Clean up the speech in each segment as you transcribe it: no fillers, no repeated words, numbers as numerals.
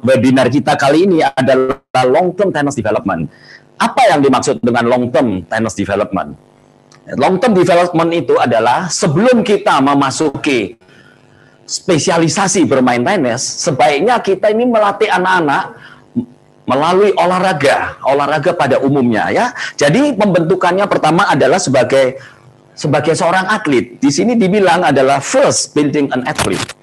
webinar kita kali ini adalah long term tennis development. Apa yang dimaksud dengan long term tennis development? Long term development itu adalah sebelum kita memasuki spesialisasi bermain tenis, sebaiknya kita ini melatih anak-anak melalui olahraga pada umumnya ya. Jadi pembentukannya pertama adalah sebagai seorang atlet. Di sini dibilang adalah first building an athlete.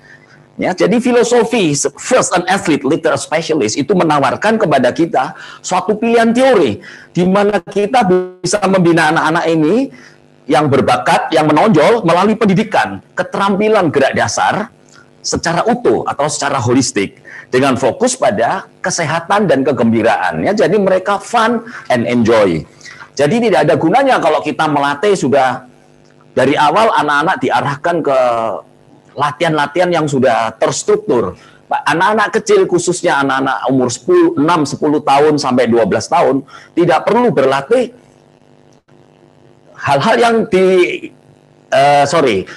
Ya, jadi filosofi first an athlete, later a specialist itu menawarkan kepada kita suatu pilihan teori di mana kita bisa membina anak-anak ini yang berbakat, yang menonjol melalui pendidikan, keterampilan gerak dasar secara utuh atau secara holistik dengan fokus pada kesehatan dan kegembiraan. Ya, jadi mereka fun and enjoy. Jadi tidak ada gunanya kalau kita melatih sudah dari awal anak-anak diarahkan ke latihan-latihan yang sudah terstruktur. Anak-anak kecil khususnya anak-anak umur 6-10 tahun sampai 12 tahun tidak perlu berlatih hal-hal yang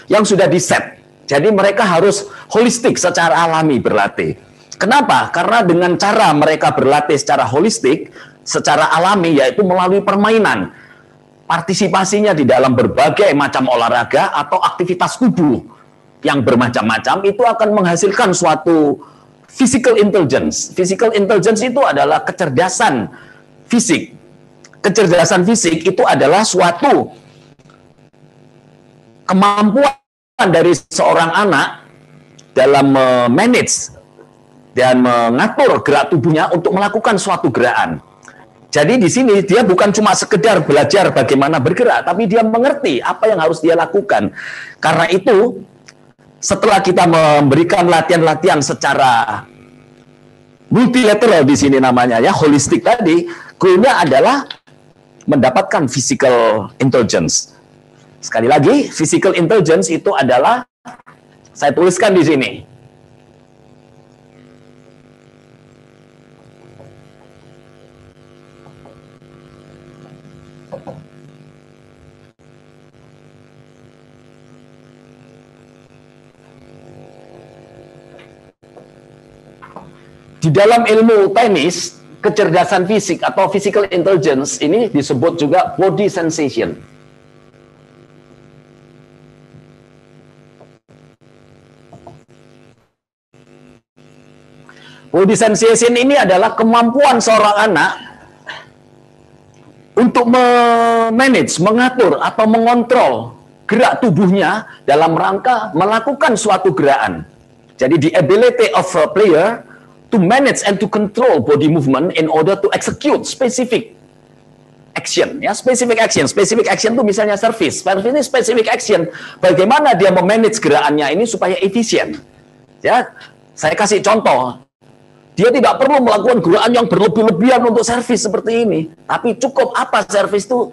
yang sudah di-set. Jadi mereka harus holistik secara alami berlatih. Kenapa? Karena dengan cara mereka berlatih secara holistik, secara alami yaitu melalui permainan. Partisipasinya di dalam berbagai macam olahraga atau aktivitas tubuh yang bermacam-macam itu akan menghasilkan suatu physical intelligence. Physical intelligence itu adalah kecerdasan fisik. Kecerdasan fisik itu adalah suatu kemampuan dari seorang anak dalam manage dan mengatur gerak tubuhnya untuk melakukan suatu gerakan. Jadi di sini dia bukan cuma sekedar belajar bagaimana bergerak, tapi dia mengerti apa yang harus dia lakukan. Karena itu setelah kita memberikan latihan-latihan secara multilateral di sini namanya ya, holistik tadi, goalnya adalah mendapatkan physical intelligence. Sekali lagi, physical intelligence itu adalah, saya tuliskan di sini. Di dalam ilmu tenis, kecerdasan fisik atau physical intelligence ini disebut juga body sensation. Body sensation ini adalah kemampuan seorang anak untuk memanage, mengatur atau mengontrol gerak tubuhnya dalam rangka melakukan suatu gerakan. Jadi the ability of a player to manage and to control body movement in order to execute specific action. Ya, specific action itu misalnya service. Service ini specific action. Bagaimana dia memanage gerakannya ini supaya efisien. Ya, saya kasih contoh. Dia tidak perlu melakukan gerakan yang berlebih-lebihan untuk servis seperti ini. Tapi cukup apa servis itu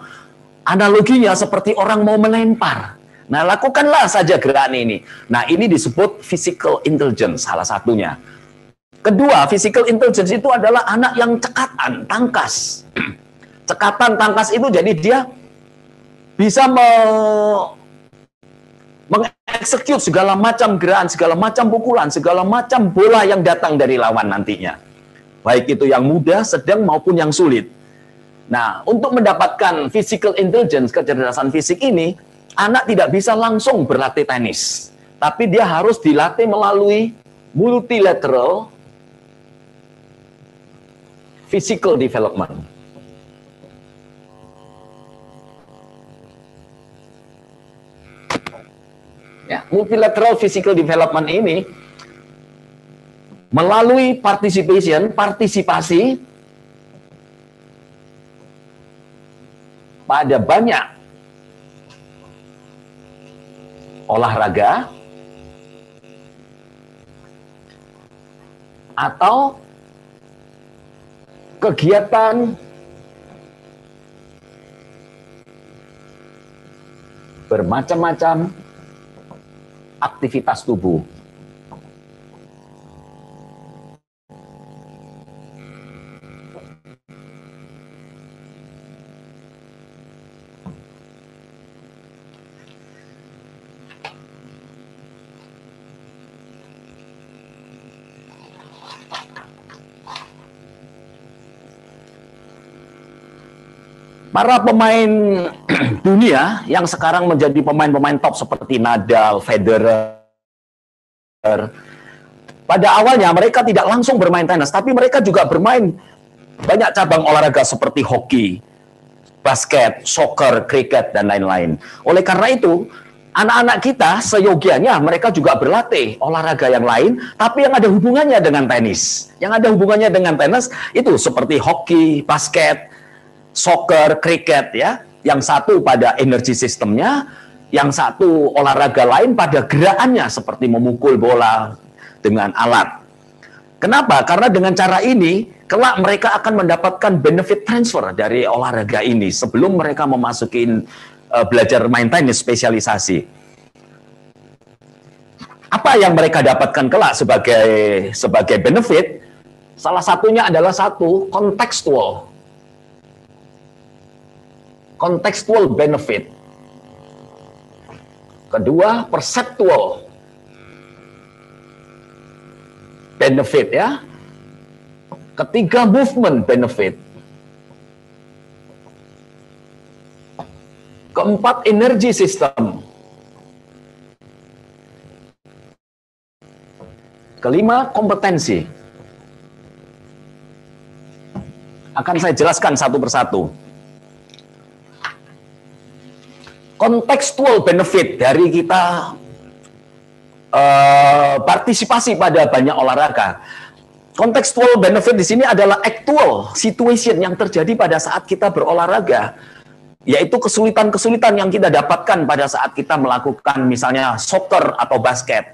analoginya seperti orang mau melempar. Nah, lakukanlah saja gerakan ini. Nah, ini disebut physical intelligence salah satunya. Kedua, physical intelligence itu adalah anak yang cekatan, tangkas. Cekatan, tangkas itu jadi dia bisa mengeksekut segala macam gerakan, segala macam pukulan, segala macam bola yang datang dari lawan nantinya. Baik itu yang mudah, sedang maupun yang sulit. Nah, untuk mendapatkan physical intelligence, kecerdasan fisik ini, anak tidak bisa langsung berlatih tenis. Tapi dia harus dilatih melalui multilateral physical development. Ya, multilateral physical development ini melalui partisipasi pada banyak olahraga atau kegiatan bermacam-macam aktivitas tubuh. Para pemain dunia yang sekarang menjadi pemain-pemain top seperti Nadal, Federer, pada awalnya mereka tidak langsung bermain tenis, tapi mereka juga bermain banyak cabang olahraga seperti hoki, basket, soccer, kriket, dan lain-lain. Oleh karena itu, anak-anak kita seyogianya mereka juga berlatih olahraga yang lain, tapi yang ada hubungannya dengan tenis. Yang ada hubungannya dengan tenis itu seperti hoki, basket, soccer, kriket, ya. Yang satu pada energi sistemnya, yang satu olahraga lain pada gerakannya seperti memukul bola dengan alat. Kenapa? Karena dengan cara ini, kelak mereka akan mendapatkan benefit transfer dari olahraga ini sebelum mereka memasuki belajar main tenis spesialisasi. Apa yang mereka dapatkan kelak sebagai benefit? Salah satunya adalah contextual benefit. Kedua, perceptual benefit, ya. Ketiga, movement benefit. Keempat, energy system. Kelima, kompetensi. Akan saya jelaskan satu persatu. Contextual benefit dari kita partisipasi pada banyak olahraga. Contextual benefit di sini adalah actual situation yang terjadi pada saat kita berolahraga, yaitu kesulitan-kesulitan yang kita dapatkan pada saat kita melakukan misalnya soccer atau basket.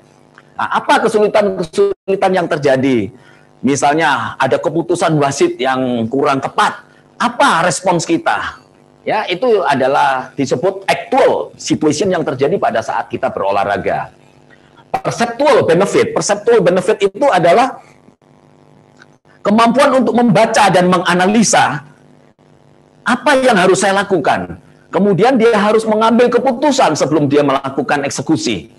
Nah, apa kesulitan-kesulitan yang terjadi? Misalnya ada keputusan wasit yang kurang tepat. Apa respons kita? Ya, itu adalah disebut actual situation yang terjadi pada saat kita berolahraga. Perceptual benefit itu adalah kemampuan untuk membaca dan menganalisa apa yang harus saya lakukan. Kemudian dia harus mengambil keputusan sebelum dia melakukan eksekusi.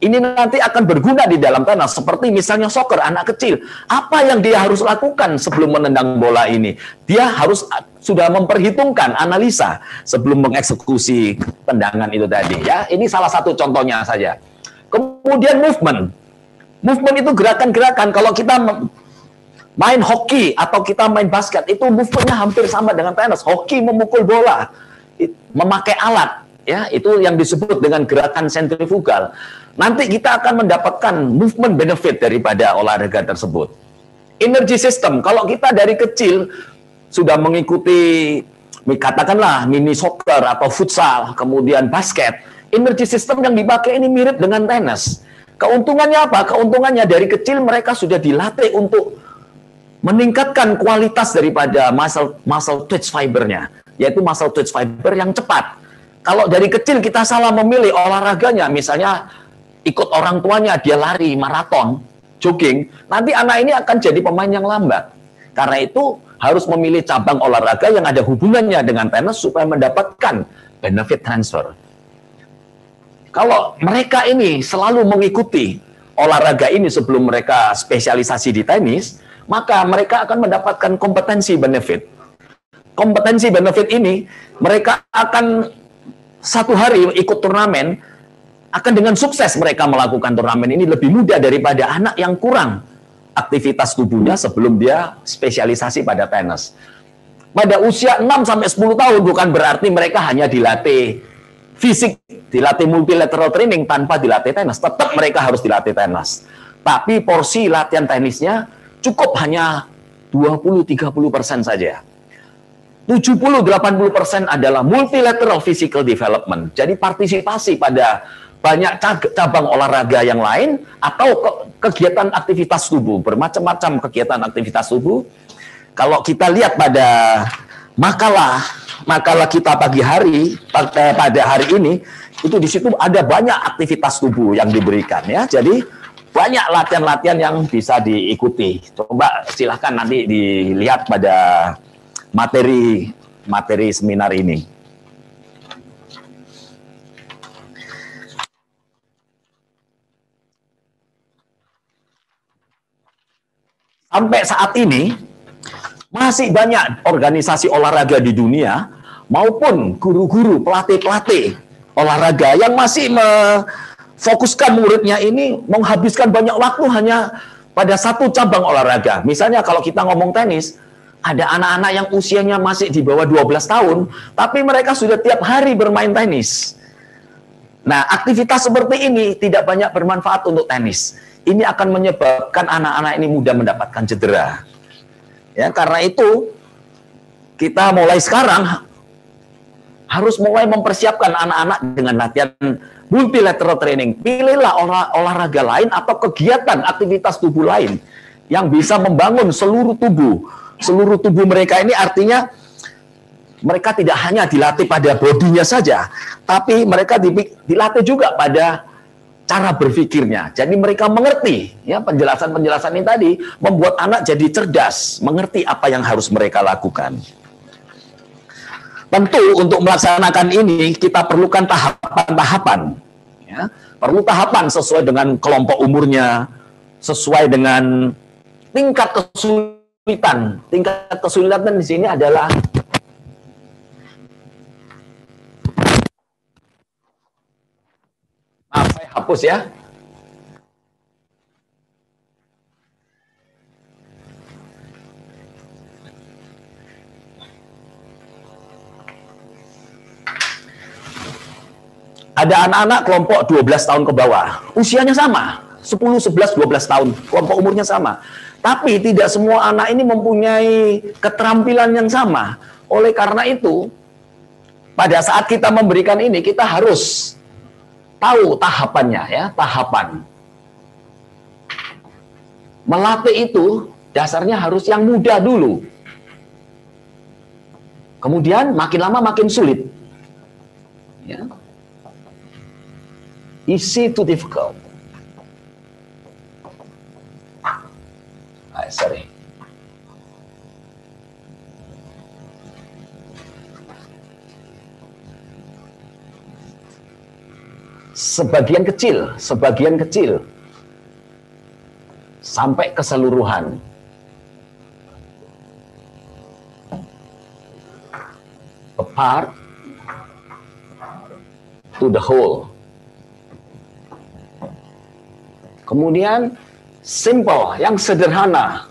Ini nanti akan berguna di dalam tenis, seperti misalnya soccer, anak kecil. Apa yang dia harus lakukan sebelum menendang bola ini? Dia harus sudah memperhitungkan, analisa sebelum mengeksekusi tendangan itu tadi. Ya, ini salah satu contohnya saja. Kemudian movement. Movement itu gerakan-gerakan. Kalau kita main hoki atau kita main basket, itu movementnya hampir sama dengan tenis. Hoki memukul bola, memakai alat, ya, itu yang disebut dengan gerakan sentrifugal. Nanti kita akan mendapatkan movement benefit daripada olahraga tersebut. Energy system, kalau kita dari kecil sudah mengikuti, katakanlah mini soccer atau futsal, kemudian basket, energy system yang dipakai ini mirip dengan tenis. Keuntungannya apa? Keuntungannya dari kecil mereka sudah dilatih untuk meningkatkan kualitas daripada muscle twitch fibernya, yaitu muscle twitch fiber yang cepat. Kalau dari kecil kita salah memilih olahraganya, misalnya ikut orang tuanya dia lari maraton, jogging, nanti anak ini akan jadi pemain yang lambat. Karena itu harus memilih cabang olahraga yang ada hubungannya dengan tenis supaya mendapatkan benefit transfer. Kalau mereka ini selalu mengikuti olahraga ini sebelum mereka spesialisasi di tenis, maka mereka akan mendapatkan kompetensi benefit. Kompetensi benefit ini, mereka akan satu hari ikut turnamen, akan dengan sukses mereka melakukan turnamen ini lebih mudah daripada anak yang kurang aktivitas tubuhnya sebelum dia spesialisasi pada tenis. Pada usia 6-10 tahun bukan berarti mereka hanya dilatih fisik, dilatih multilateral training tanpa dilatih tenis. Tetap mereka harus dilatih tenis. Tapi porsi latihan tenisnya cukup hanya 20-30% saja. 70-80% adalah multilateral physical development. Jadi partisipasi pada banyak cabang olahraga yang lain atau kegiatan aktivitas tubuh, bermacam-macam kegiatan aktivitas tubuh. Kalau kita lihat pada makalah kita pagi hari pada hari ini, itu di situ ada banyak aktivitas tubuh yang diberikan, ya. Jadi banyak latihan-latihan yang bisa diikuti. Coba silahkan nanti dilihat pada materi seminar ini. Sampai saat ini masih banyak organisasi olahraga di dunia maupun guru-guru, pelatih-pelatih olahraga yang masih memfokuskan muridnya ini menghabiskan banyak waktu hanya pada satu cabang olahraga. Misalnya kalau kita ngomong tenis, ada anak-anak yang usianya masih di bawah 12 tahun, tapi mereka sudah tiap hari bermain tenis. Nah, aktivitas seperti ini tidak banyak bermanfaat untuk tenis. Ini akan menyebabkan anak-anak ini mudah mendapatkan cedera. Ya, karena itu kita mulai sekarang harus mulai mempersiapkan anak-anak dengan latihan multilateral training. Pilihlah olahraga lain atau kegiatan aktivitas tubuh lain yang bisa membangun seluruh tubuh. Seluruh tubuh mereka ini artinya mereka tidak hanya dilatih pada bodinya saja, tapi mereka dilatih juga pada cara berpikirnya. Jadi mereka mengerti, ya, penjelasan-penjelasan ini tadi membuat anak jadi cerdas, mengerti apa yang harus mereka lakukan. Tentu untuk melaksanakan ini kita perlukan tahapan-tahapan. Ya. Perlu tahapan sesuai dengan kelompok umurnya, sesuai dengan tingkat kesulitan. Tingkat kesulitan di sini adalah saya hapus ya. Ada anak-anak kelompok 12 tahun ke bawah. Usianya sama, 10, 11, 12 tahun. Kelompok umurnya sama. Tapi tidak semua anak ini mempunyai keterampilan yang sama. Oleh karena itu, pada saat kita memberikan ini, kita harus tahu tahapannya, ya, tahapan. Melatih itu dasarnya harus yang mudah dulu. Kemudian makin lama makin sulit. Ya. Easy to difficult. Sorry. Sebagian kecil sampai keseluruhan. A part to the whole. Kemudian simple, yang sederhana,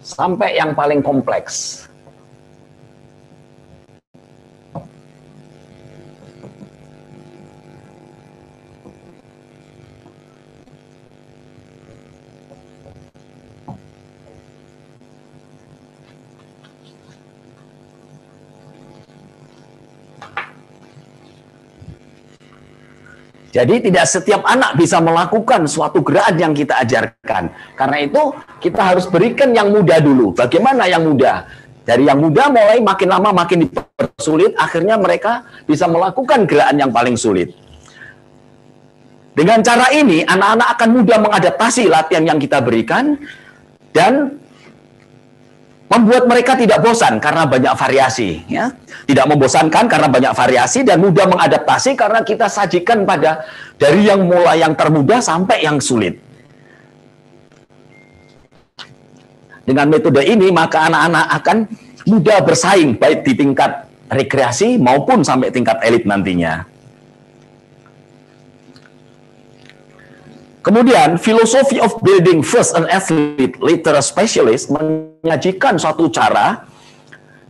sampai yang paling kompleks. Jadi tidak setiap anak bisa melakukan suatu gerakan yang kita ajarkan. Karena itu kita harus berikan yang mudah dulu. Bagaimana yang mudah? Dari yang mudah mulai makin lama makin dipersulit, akhirnya mereka bisa melakukan gerakan yang paling sulit. Dengan cara ini, anak-anak akan mudah mengadaptasi latihan yang kita berikan dan membuat mereka tidak bosan karena banyak variasi, ya. Tidak membosankan karena banyak variasi dan mudah mengadaptasi karena kita sajikan pada dari yang mulai yang termudah sampai yang sulit. Dengan metode ini maka anak-anak akan mudah bersaing baik di tingkat rekreasi maupun sampai tingkat elit nantinya. Kemudian, filosofi of building first an athlete, later a specialist menyajikan suatu cara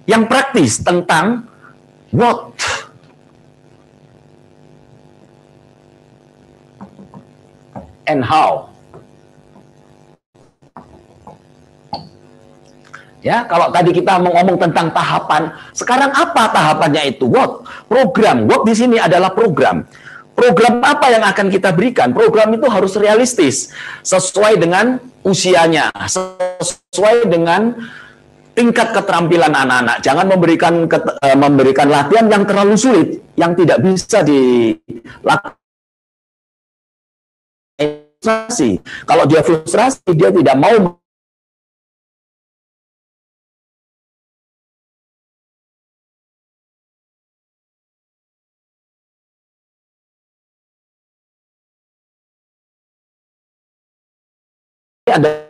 yang praktis tentang what and how. Ya, kalau tadi kita ngomong tentang tahapan, sekarang apa tahapannya itu? What? Program. What di sini adalah program. Program apa yang akan kita berikan? Program itu harus realistis, sesuai dengan usianya, sesuai dengan tingkat keterampilan anak-anak. Jangan memberikan latihan yang terlalu sulit, yang tidak bisa dilakukan. Kalau dia frustrasi, dia tidak mau ada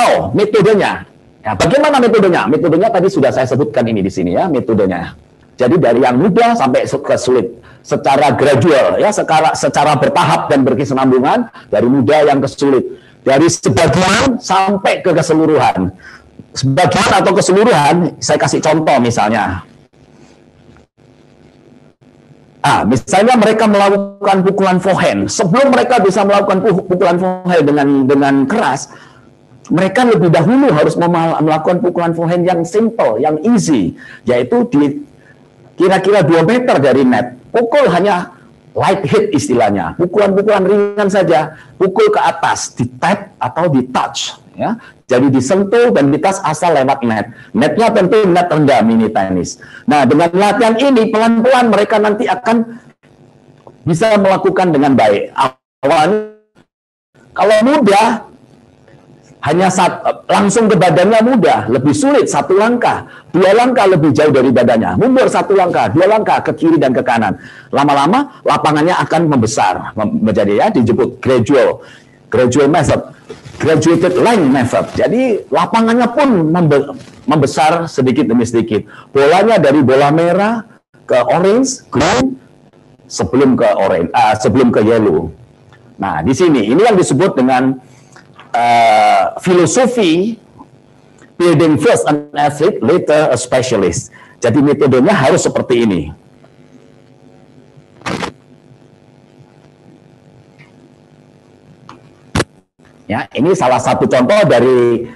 contoh metodenya. Ya, bagaimana metodenya? Metodenya tadi sudah saya sebutkan ini di sini ya, metodenya. Jadi dari yang mudah sampai ke sulit, secara gradual ya, secara bertahap dan berkesinambungan, dari mudah yang ke sulit, dari sebagian sampai ke keseluruhan. Sebagian atau keseluruhan, saya kasih contoh misalnya. Misalnya mereka melakukan pukulan forehand. Sebelum mereka bisa melakukan pukulan forehand dengan keras, mereka lebih dahulu harus melakukan pukulan forehand yang simple, yang easy, yaitu di kira-kira 2 meter dari net. Pukul hanya light hit istilahnya, pukulan-pukulan ringan saja, pukul ke atas, di tap atau di touch. Ya. Jadi disentuh dan ditas asal lewat net. Netnya tentu net rendah mini tenis. Nah, dengan latihan ini pelan-pelan mereka nanti akan bisa melakukan dengan baik. Awalnya kalau mudah hanya langsung ke badannya mudah, lebih sulit 1 langkah, 2 langkah lebih jauh dari badannya, mundur 1 langkah, 2 langkah ke kiri dan ke kanan. Lama-lama lapangannya akan membesar, menjadi ya disebut gradual method. Graduated line method. Jadi lapangannya pun membesar sedikit demi sedikit. Bolanya dari bola merah ke orange, green, sebelum ke yellow. Nah, di sini ini yang disebut dengan filosofi building first an athlete, later a specialist. Jadi metodenya harus seperti ini. Ya, ini salah satu contoh dari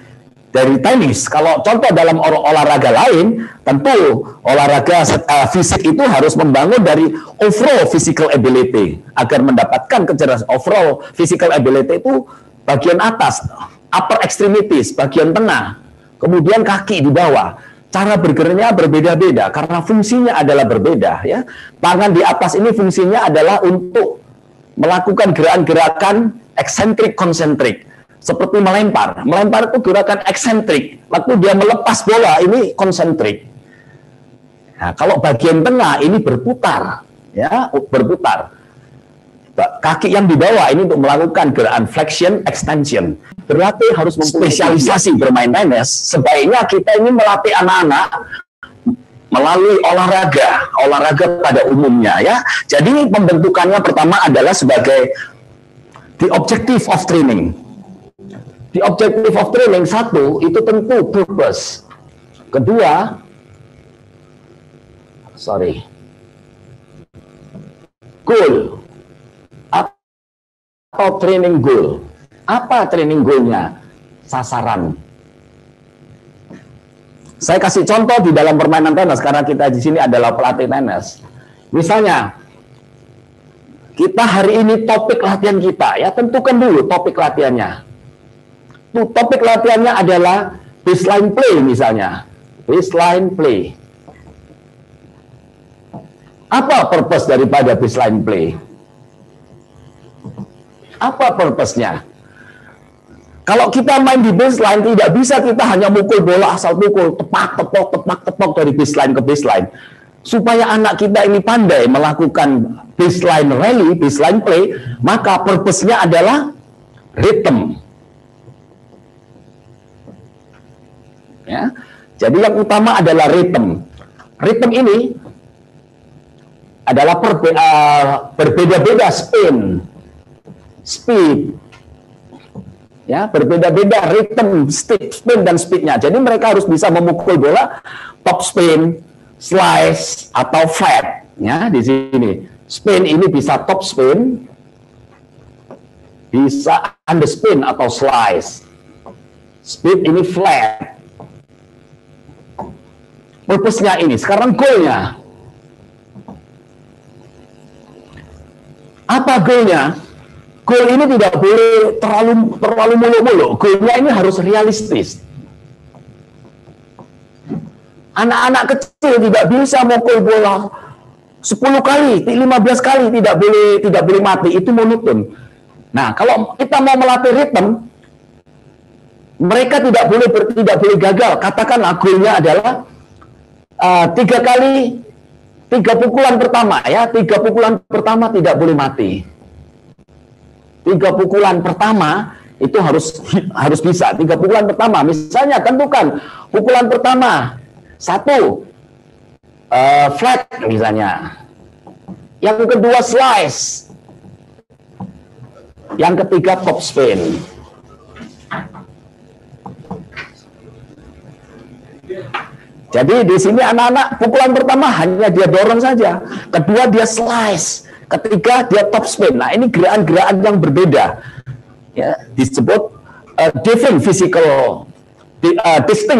tenis. Kalau contoh dalam olahraga lain, tentu olahraga fisik itu harus membangun dari overall physical ability agar mendapatkan kecerdasan. Overall physical ability itu bagian atas, upper extremities, bagian tengah, kemudian kaki di bawah. Cara bergeraknya berbeda-beda karena fungsinya adalah berbeda. Ya, tangan di atas ini fungsinya adalah untuk melakukan gerakan-gerakan eksentrik konsentrik, seperti melempar. Melempar itu gerakan eksentrik, waktu dia melepas bola ini konsentrik. Nah, kalau bagian tengah ini berputar, ya, berputar. Kaki yang di bawah ini untuk melakukan gerakan flexion extension. Berlatih harus spesialisasi bermain tenis. Sebaiknya kita ini melatih anak-anak melalui olahraga pada umumnya, ya. Jadi pembentukannya pertama adalah sebagai the objective of training. The objective of training, 1 itu tentu purpose. Kedua, goal atau training goal. Apa training goalnya? Sasaran. Saya kasih contoh di dalam permainan tenis karena kita di sini adalah pelatih tenis. Misalnya, kita hari ini topik latihan kita, ya tentukan dulu topik latihannya. Topik latihannya adalah baseline play misalnya. Baseline play. Apa purpose daripada baseline play? Apa purpose-nya? Kalau kita main di baseline, tidak bisa kita hanya mukul bola asal pukul, tepak-tepok dari baseline ke baseline. Supaya anak kita ini pandai melakukan baseline rally, baseline play, maka purpose-nya adalah rhythm. Ya. Jadi yang utama adalah rhythm. Rhythm ini adalah berbeda-beda spin, speed, ya, berbeda-beda rhythm, spin dan speednya. Jadi mereka harus bisa memukul bola top spin, slice atau flat. Ya, di sini spin ini bisa top spin, bisa under spin atau slice. Speed ini flat. Purpose-nya ini. Sekarang goal-nya. Apa goal-nya? Goal ini tidak boleh terlalu muluk-muluk. Goal-nya ini harus realistis. Anak-anak kecil tidak bisa mukul bola 10 kali, 15 kali tidak boleh mati, itu monoton. Nah, kalau kita mau melatih ritme, mereka tidak boleh gagal. Katakanlah goalnya adalah 3 pukulan pertama, ya, 3 pukulan pertama tidak boleh mati. 3 pukulan pertama itu harus bisa. 3 pukulan pertama, misalnya tentukan pukulan pertama 1 flat misalnya, yang kedua slice, yang ketiga top spin. Jadi di sini anak-anak pukulan pertama hanya dia dorong saja, kedua dia slice, ketiga dia top spin. Nah, ini gerakan-gerakan yang berbeda, ya, disebut distinct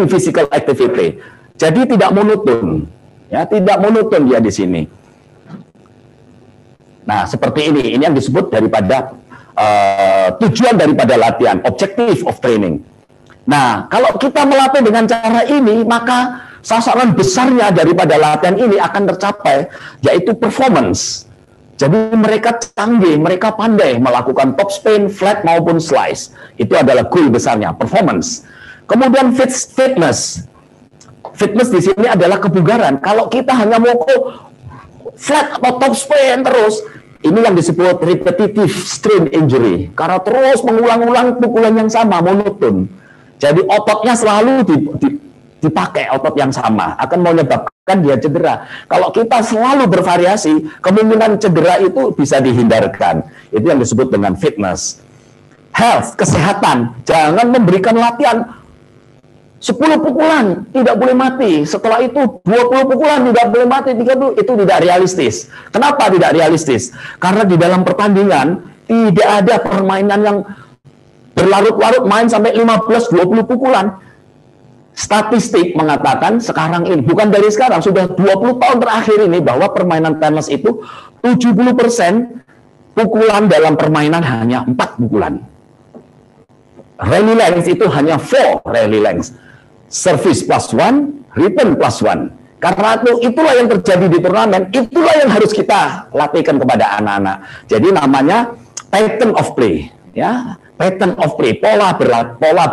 physical activity. Jadi tidak monoton, ya, tidak monoton dia di sini. Nah, seperti ini yang disebut daripada tujuan daripada latihan, objective of training. Nah, kalau kita melatih dengan cara ini, maka sasaran besarnya daripada latihan ini akan tercapai, yaitu performance. Jadi mereka canggih, mereka pandai melakukan top spin, flat maupun slice. Itu adalah goal besarnya, performance. Kemudian fitness. Fitness di sini adalah kebugaran. Kalau kita hanya mau flat atau top spin terus, ini yang disebut repetitive strain injury. Karena terus mengulang-ulang pukulan yang sama, monoton. Jadi ototnya selalu dipakai otot yang sama, akan menyebabkan dia cedera. Kalau kita selalu bervariasi, kemungkinan cedera itu bisa dihindarkan. Itu yang disebut dengan fitness. Health, kesehatan. Jangan memberikan latihan 10 pukulan, tidak boleh mati. Setelah itu 20 pukulan, tidak boleh mati. Itu tidak realistis. Kenapa tidak realistis? Karena di dalam pertandingan, tidak ada permainan yang berlarut-larut main sampai 15-20 pukulan. Statistik mengatakan sekarang ini, bukan dari sekarang, sudah 20 tahun terakhir ini, bahwa permainan tenis itu 70% pukulan dalam permainan hanya 4 pukulan. Rally length itu hanya 4 rally length. Service +1, return +1. Karena itulah yang terjadi di turnamen, itulah yang harus kita latihkan kepada anak-anak. Jadi namanya pattern of play, ya, pattern of play, pola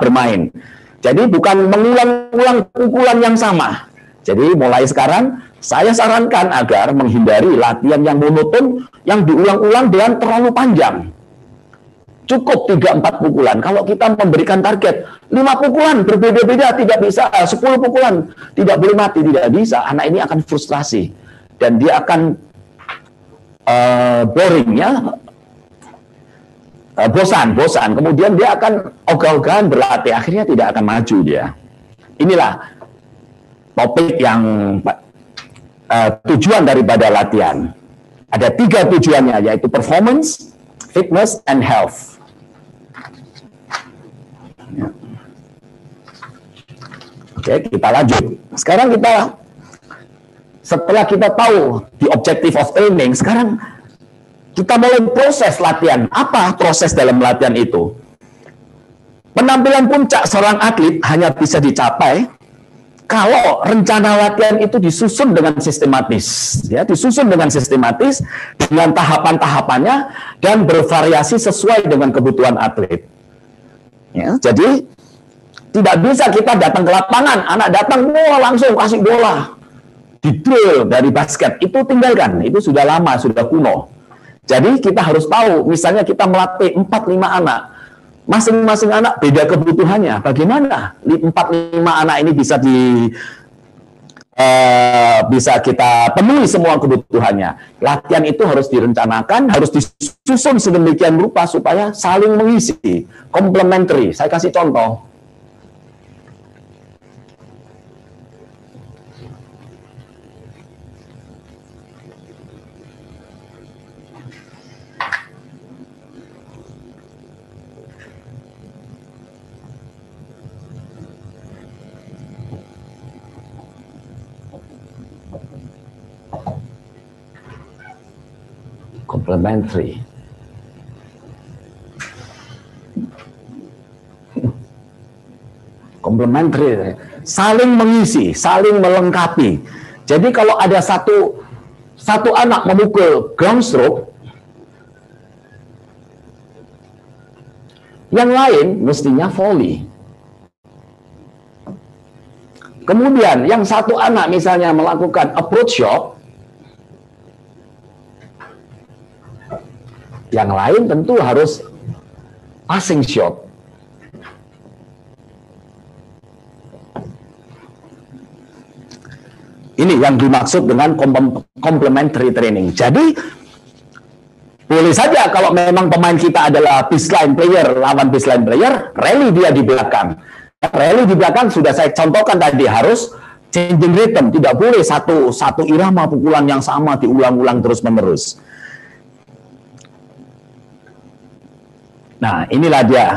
bermain. Jadi bukan mengulang-ulang pukulan yang sama. Jadi mulai sekarang saya sarankan agar menghindari latihan yang monoton, yang diulang-ulang dan terlalu panjang. Cukup 3-4 pukulan. Kalau kita memberikan target 5 pukulan berbeda-beda, tidak bisa. 10 pukulan tidak boleh mati, tidak bisa. Anak ini akan frustrasi dan dia akan boring, ya. Bosan. Kemudian dia akan ogah-ogahan berlatih, akhirnya tidak akan maju dia. Inilah topik yang tujuan daripada latihan. Ada 3 tujuannya, yaitu performance, fitness, and health. Ya. Oke, kita lanjut. Sekarang setelah kita tahu the objective of training, sekarang kita mulai proses latihan. Apa proses dalam latihan itu? Penampilan puncak seorang atlet hanya bisa dicapai kalau rencana latihan itu disusun dengan sistematis, ya, disusun dengan sistematis dengan tahapan-tahapannya dan bervariasi sesuai dengan kebutuhan atlet. Ya, jadi tidak bisa kita datang ke lapangan, anak datang langsung kasih bola, di drill dari basket, itu tinggalkan, itu sudah lama, sudah kuno. Jadi kita harus tahu, misalnya kita melatih 4-5 anak, masing-masing anak beda kebutuhannya. Bagaimana 4-5 anak ini bisa kita penuhi semua kebutuhannya? Latihan itu harus direncanakan, harus disusun sedemikian rupa supaya saling mengisi, complementary. Saya kasih contoh. Complementary. Complementary, saling mengisi, saling melengkapi. Jadi kalau ada satu anak memukul ground stroke, yang lain mestinya volley. Kemudian yang satu anak misalnya melakukan approach shot, yang lain tentu harus passing shot. yang dimaksud dengan complementary training. Jadi boleh saja kalau memang pemain kita adalah baseline player, lawan baseline player, rally dia di belakang. Rally di belakang sudah saya contohkan tadi, harus changing rhythm, tidak boleh satu irama pukulan yang sama diulang-ulang terus-menerus. Nah, inilah dia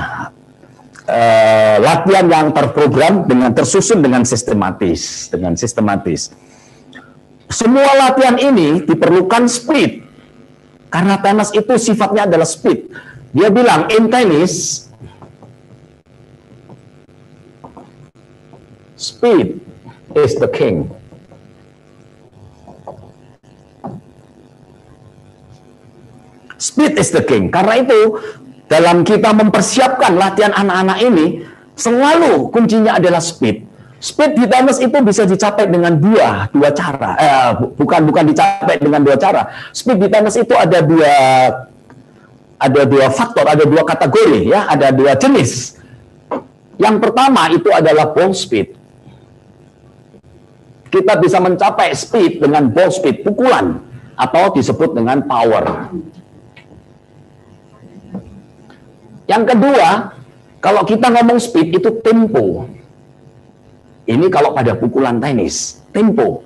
latihan yang terprogram dengan tersusun dengan sistematis, Semua latihan ini diperlukan speed. Karena tenis itu sifatnya adalah speed. Dia bilang, in tenis, speed is the king. Speed is the king. Karena itu, dalam kita mempersiapkan latihan anak-anak ini, selalu kuncinya adalah speed. Speed di tenis itu bisa dicapai dengan dua cara. Bukan dicapai dengan dua cara. Speed di tenis itu ada dua faktor, ada dua kategori, ya, ada dua jenis. Yang pertama itu adalah ball speed. Kita bisa mencapai speed dengan ball speed, pukulan, atau disebut dengan power. Yang kedua, kalau kita ngomong speed itu tempo. Ini kalau pada pukulan tenis, tempo.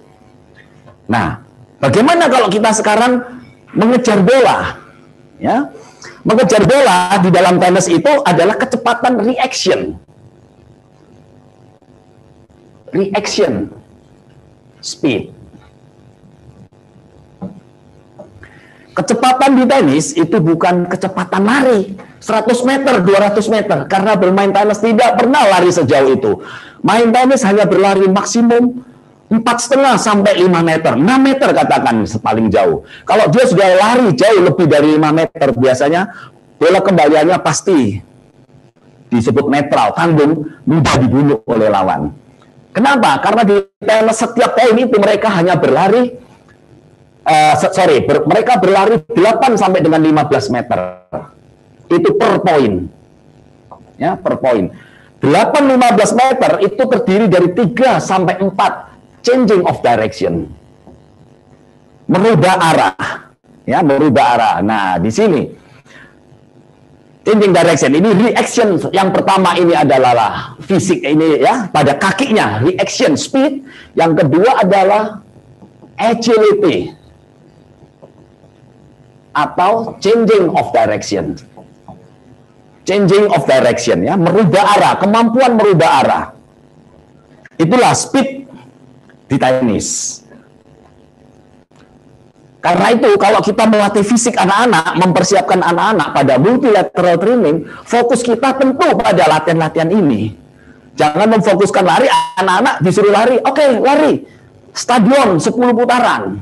Nah, bagaimana kalau kita sekarang mengejar bola? Ya, mengejar bola di dalam tenis itu adalah kecepatan reaction. Reaction, speed. Kecepatan di tenis itu bukan kecepatan lari 100 meter, 200 meter. Karena bermain tenis tidak pernah lari sejauh itu. Main tenis hanya berlari maksimum 4,5 sampai 5 meter. 6 meter katakan paling jauh. Kalau dia sudah lari jauh lebih dari 5 meter, biasanya bola kembaliannya pasti disebut netral, tanggung, mudah dibunuh oleh lawan. Kenapa? Karena di tenis setiap poin itu mereka hanya berlari mereka berlari 8 sampai dengan 15 meter. Itu per poin. Ya, per poin. 8-15 meter itu terdiri dari 3 sampai 4 changing of direction. Merubah arah. Ya, merubah arah. Nah, di sini changing direction ini reaction yang pertama ini adalah fisik ini ya, pada kakinya, reaction speed. Yang kedua adalah agility atau changing of direction. Changing of direction, ya, merubah arah, kemampuan merubah arah. Itulah speed di tenis. Karena itu kalau kita melatih fisik anak-anak, mempersiapkan anak-anak pada multilateral training, fokus kita tentu pada latihan-latihan ini. Jangan memfokuskan lari, anak-anak disuruh lari, oke, lari. Stadion 10 putaran.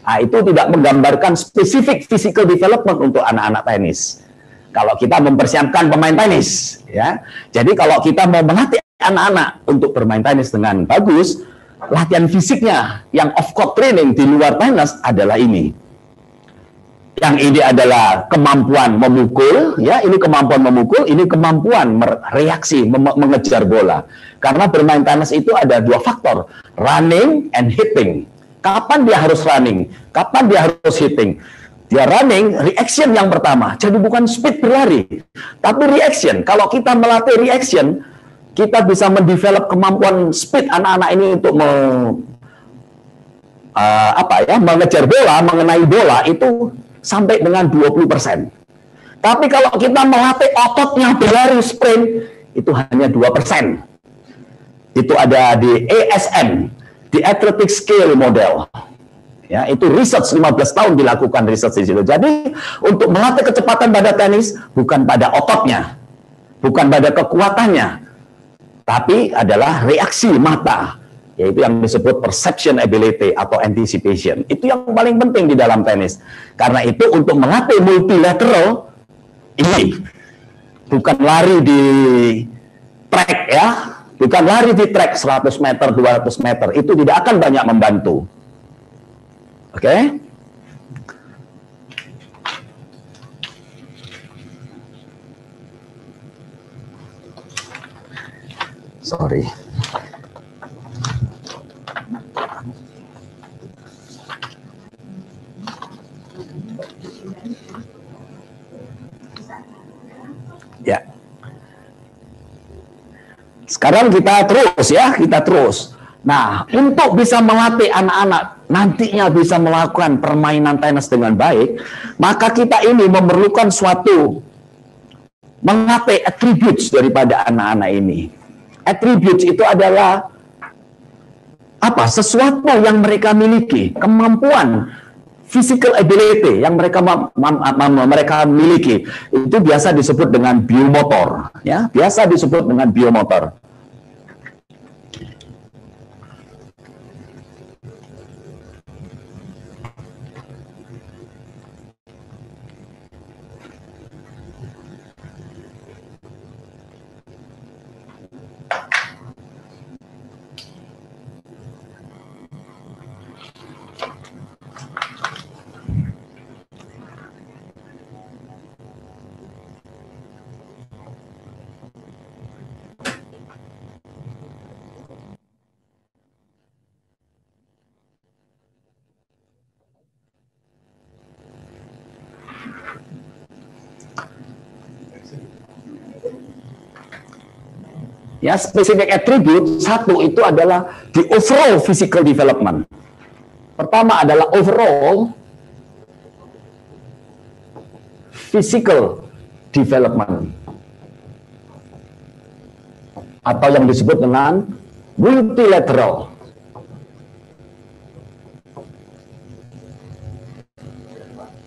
Nah, itu tidak menggambarkan spesifik physical development untuk anak-anak tenis. Kalau kita mempersiapkan pemain tenis, ya. Jadi kalau kita mau melatih anak-anak untuk bermain tenis dengan bagus, latihan fisiknya yang off-court training di luar tenis adalah ini. Yang ini adalah kemampuan memukul, ya, ini kemampuan memukul, ini kemampuan reaksi, mengejar bola. Karena bermain tenis itu ada dua faktor, running and hitting. Kapan dia harus running? Kapan dia harus hitting? Dia running, reaction yang pertama. Jadi bukan speed berlari, tapi reaction. Kalau kita melatih reaction, kita bisa mendevelop kemampuan speed anak-anak ini untuk mengejar bola, mengenai bola itu sampai dengan 20%. Tapi kalau kita melatih ototnya berlari sprint, itu hanya 2%. Itu ada di ASM, di Athletic Scale Model. Ya, itu research 15 tahun dilakukan research di situ. Jadi untuk melatih kecepatan pada tenis bukan pada ototnya, bukan pada kekuatannya, tapi adalah reaksi mata, yaitu yang disebut perception ability atau anticipation. Itu yang paling penting di dalam tenis. Karena itu untuk melatih multilateral ini bukan lari di track, ya, bukan lari di track 100 meter, 200 meter, itu tidak akan banyak membantu. Oke? Sorry. Ya. Sekarang kita terus. Nah, untuk bisa melatih anak-anak nantinya bisa melakukan permainan tenis dengan baik, maka kita ini memerlukan suatu mengapai attributes daripada anak-anak ini. Attributes itu adalah apa? Sesuatu yang mereka miliki, kemampuan physical ability yang mereka miliki. Itu biasa disebut dengan biomotor, ya, biasa disebut dengan biomotor. Ya, spesifik attribute satu itu adalah the overall physical development. Pertama adalah overall physical development atau yang disebut dengan multilateral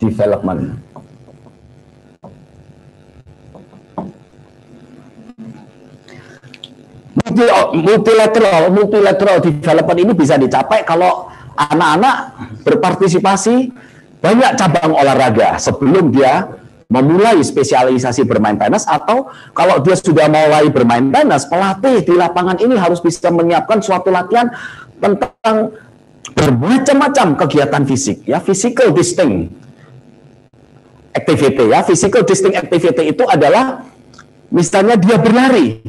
development. Multilateral development ini bisa dicapai kalau anak-anak berpartisipasi banyak cabang olahraga sebelum dia memulai spesialisasi bermain tenis, atau kalau dia sudah mulai bermain tenis, pelatih di lapangan ini harus bisa menyiapkan suatu latihan tentang bermacam-macam kegiatan fisik, ya, physical distinct activity, ya. Physical distinct activity itu adalah misalnya dia berlari.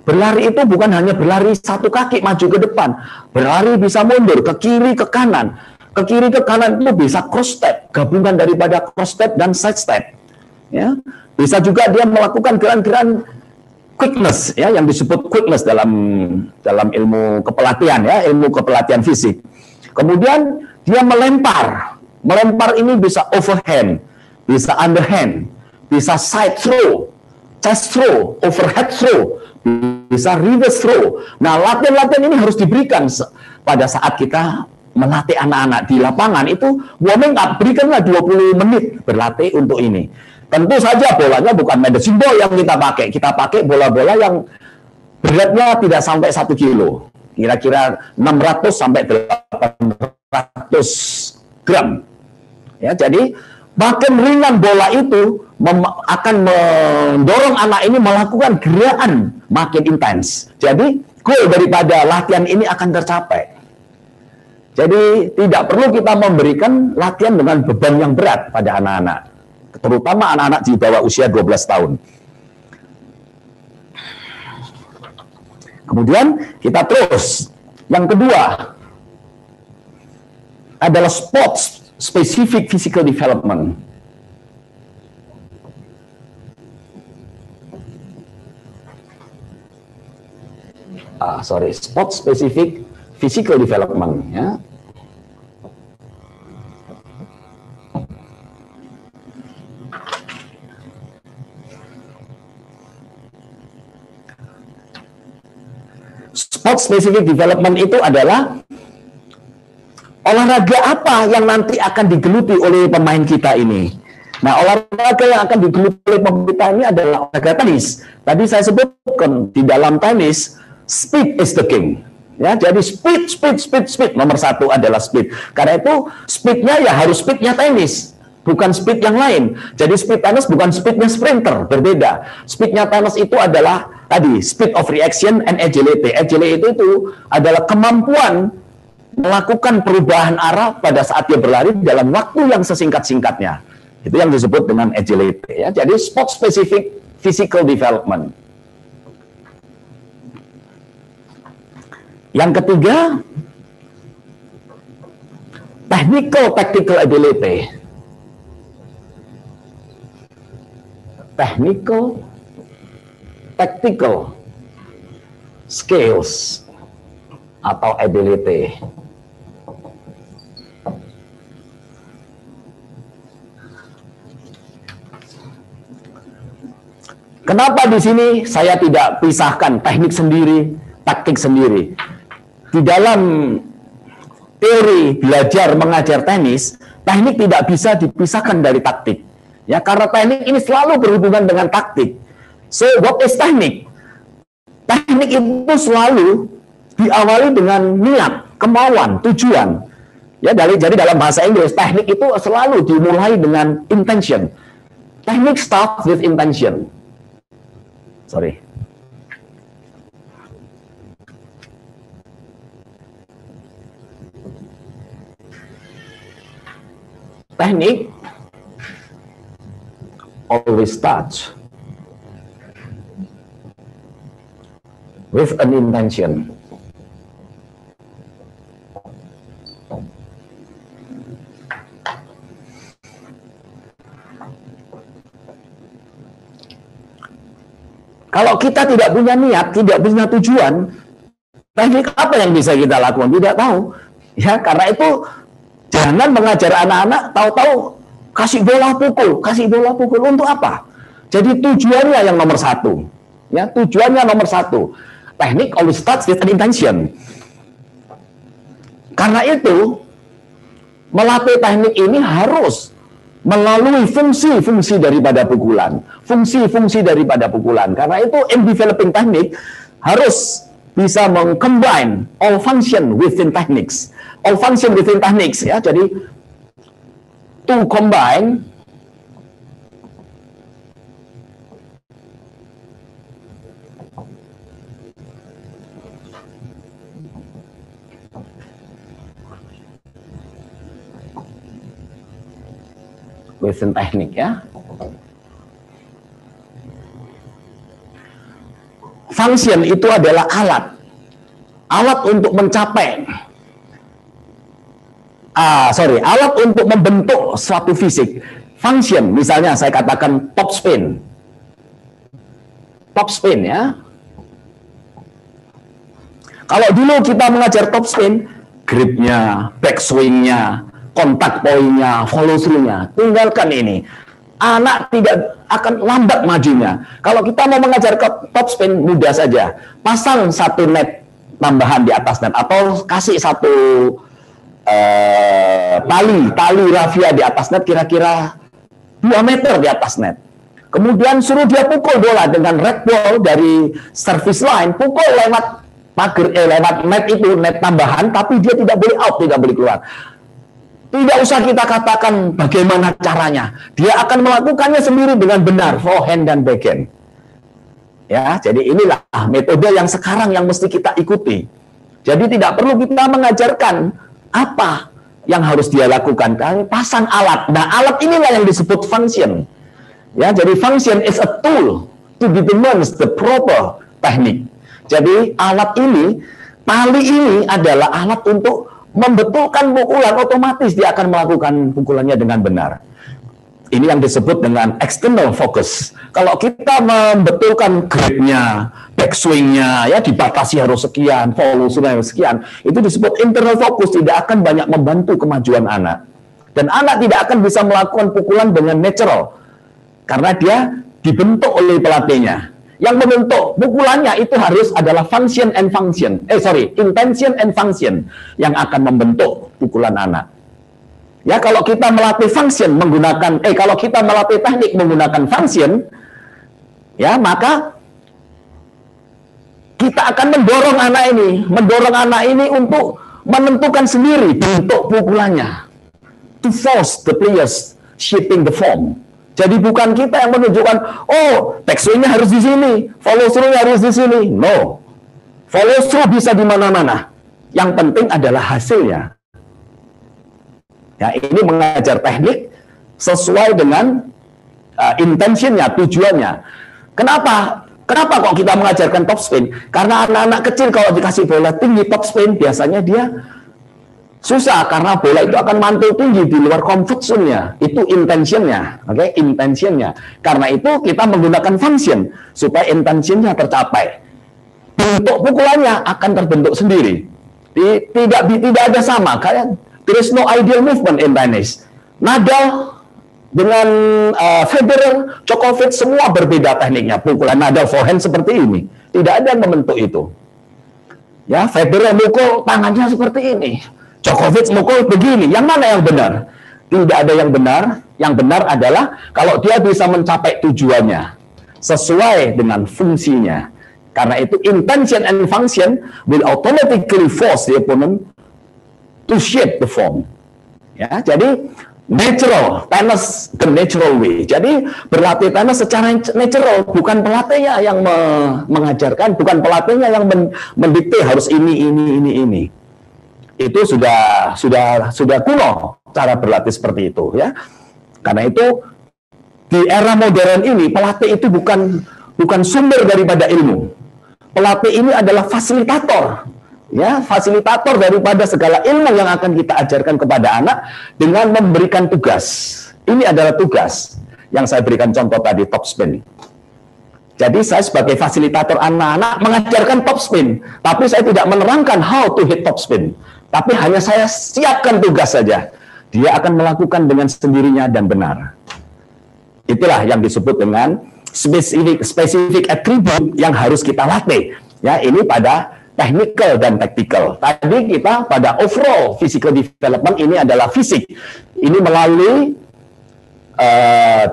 Berlari itu bukan hanya berlari satu kaki maju ke depan, berlari bisa mundur ke kiri ke kanan. Ke kiri ke kanan itu bisa cross step, gabungan daripada cross step dan side step. Ya, bisa juga dia melakukan gerakan quickness, ya, yang disebut quickness dalam ilmu kepelatihan, ya, ilmu kepelatihan fisik. Kemudian dia melempar. Melempar ini bisa overhand, bisa underhand, bisa side throw, chest throw, overhead throw, bisa reverse throw. Nah, latihan-latihan ini harus diberikan pada saat kita melatih anak-anak di lapangan. Itu warming up, berikanlah 20 menit berlatih untuk ini. Tentu saja bolanya bukan medicine ball yang kita pakai. Kita pakai bola-bola yang beratnya tidak sampai 1 kilo. Kira-kira 600 sampai 800 gram. Ya, jadi makin ringan bola itu akan mendorong anak ini melakukan gerakan makin intens. Jadi goal daripada latihan ini akan tercapai. Jadi tidak perlu kita memberikan latihan dengan beban yang berat pada anak-anak, terutama anak-anak di bawah usia 12 tahun. Kemudian kita terus. Yang kedua adalah sports specific physical development. Sport specific physical development, ya. Sport specific development itu adalah olahraga apa yang nanti akan digeluti oleh pemain kita ini. Nah, olahraga yang akan digeluti oleh pemain kita ini adalah olahraga tenis. Tadi saya sebutkan di dalam tenis, speed is the king. Ya, jadi speed. Nomor satu adalah speed. Karena itu speednya ya harus speednya tenis, bukan speed yang lain. Jadi speed tenis bukan speednya sprinter, berbeda. Speednya tenis itu adalah tadi speed of reaction and agility. Agility itu adalah kemampuan melakukan perubahan arah pada saat dia berlari dalam waktu yang sesingkat-singkatnya. Itu yang disebut dengan agility. Ya. Jadi sport specific physical development. Yang ketiga, technical tactical ability. technical, tactical skills atau ability. Kenapa di sini saya tidak pisahkan teknik sendiri, taktik sendiri? Di dalam teori belajar mengajar tenis, teknik tidak bisa dipisahkan dari taktik. Ya, karena teknik ini selalu berhubungan dengan taktik. So, what is teknik? Teknik itu selalu diawali dengan niat, kemauan, tujuan. Ya, jadi dalam bahasa Inggris, teknik itu selalu dimulai dengan intention. Teknik starts with intention. Sorry. Teknik always starts with an intention. Kalau kita tidak punya niat, tidak punya tujuan, teknik apa yang bisa kita lakukan? Tidak tahu. Ya, karena itu jangan mengajar anak-anak tahu-tahu kasih bola pukul untuk apa? Jadi tujuannya yang nomor satu. Ya, tujuannya nomor satu. Teknik always starts with an intention. Karena itu melatih teknik ini harus melalui fungsi-fungsi daripada pukulan. Fungsi-fungsi daripada pukulan. Karena itu in developing teknik harus bisa meng-combine all function within techniques. All function within techniques, ya. Jadi to combine within teknik, ya. Function itu adalah alat untuk mencapai alat untuk membentuk suatu fisik. Function, misalnya saya katakan top spin, ya. Kalau dulu kita mengajar top spin, gripnya, backswingnya, kontak poinnya, follow through-nya, tinggalkan ini. Anak tidak akan lambat majunya. Kalau kita mau mengajar top spin, mudah saja. Pasang satu net tambahan di atas net, atau kasih satu tali rafia di atas net, kira-kira 2 meter di atas net. Kemudian suruh dia pukul bola dengan red ball dari service line, pukul lewat lewat net itu, net tambahan, tapi dia tidak boleh out, tidak boleh keluar. Tidak usah kita katakan bagaimana caranya. Dia akan melakukannya sendiri dengan benar, forehand dan backhand. Ya, jadi inilah metode yang sekarang yang mesti kita ikuti. Jadi tidak perlu kita mengajarkan apa yang harus dia lakukan. Pasang alat. Nah, alat inilah yang disebut function. Ya, jadi function is a tool to determine the proper technique. Jadi alat ini, tali ini adalah alat untuk membetulkan pukulan, otomatis dia akan melakukan pukulannya dengan benar. Ini yang disebut dengan external focus. Kalau kita membetulkan gripnya, backswingnya, ya dibatasi harus sekian, follow through harus sekian, itu disebut internal focus, tidak akan banyak membantu kemajuan anak. Dan anak tidak akan bisa melakukan pukulan dengan natural, karena dia dibentuk oleh pelatihnya. Yang membentuk pukulannya itu harus adalah intention and function yang akan membentuk pukulan anak. Ya, kalau kita melatih function menggunakan kalau kita melatih teknik menggunakan function, ya, maka kita akan mendorong anak ini untuk menentukan sendiri bentuk pukulannya. To force the players shaping the form. Jadi bukan kita yang menunjukkan, oh, backswing-nya harus di sini, follow through-nya harus di sini. No. Follow through bisa di mana-mana. Yang penting adalah hasilnya. Ya, ini mengajar teknik sesuai dengan intentionnya, tujuannya. Kenapa kok kita mengajarkan top spin? Karena anak-anak kecil kalau dikasih bola tinggi top spin, biasanya dia Susah karena bola itu akan mantul tinggi di luar comfort zone-nya. Itu intentionnya, oke? Intentionnya. Karena itu kita menggunakan function supaya intentionnya tercapai. Bentuk pukulannya akan terbentuk sendiri. Tidak ada sama. Kayak there is no ideal movement in tennis. Nadal dengan Federer, Djokovic semua berbeda tekniknya. Pukulan Nadal forehand seperti ini. Tidak ada yang membentuk itu. Ya, Federer mukul tangannya seperti ini. Djokovic mukul begini, yang mana yang benar? Tidak ada yang benar. Yang benar adalah kalau dia bisa mencapai tujuannya sesuai dengan fungsinya. Karena itu intention and function will automatically force the opponent to shape the form. Ya, jadi natural, tenis the natural way. Jadi berlatih tenis secara natural, bukan pelatihnya yang mengajarkan, bukan pelatihnya yang mendikte harus ini. Itu sudah kuno cara berlatih seperti itu, ya. Karena itu di era modern ini pelatih itu bukan sumber daripada ilmu. Pelatih ini adalah fasilitator, ya, fasilitator daripada segala ilmu yang akan kita ajarkan kepada anak dengan memberikan tugas. Ini adalah tugas yang saya berikan contoh tadi, top spin. Jadi saya sebagai fasilitator anak-anak mengajarkan top spin, tapi saya tidak menerangkan how to hit top spin. Tapi hanya saya siapkan tugas saja. Dia akan melakukan dengan sendirinya dan benar. Itulah yang disebut dengan spesifik atribut yang harus kita latih. Ya, ini pada technical dan tactical. Tadi kita pada overall physical development, ini adalah fisik. Ini melalui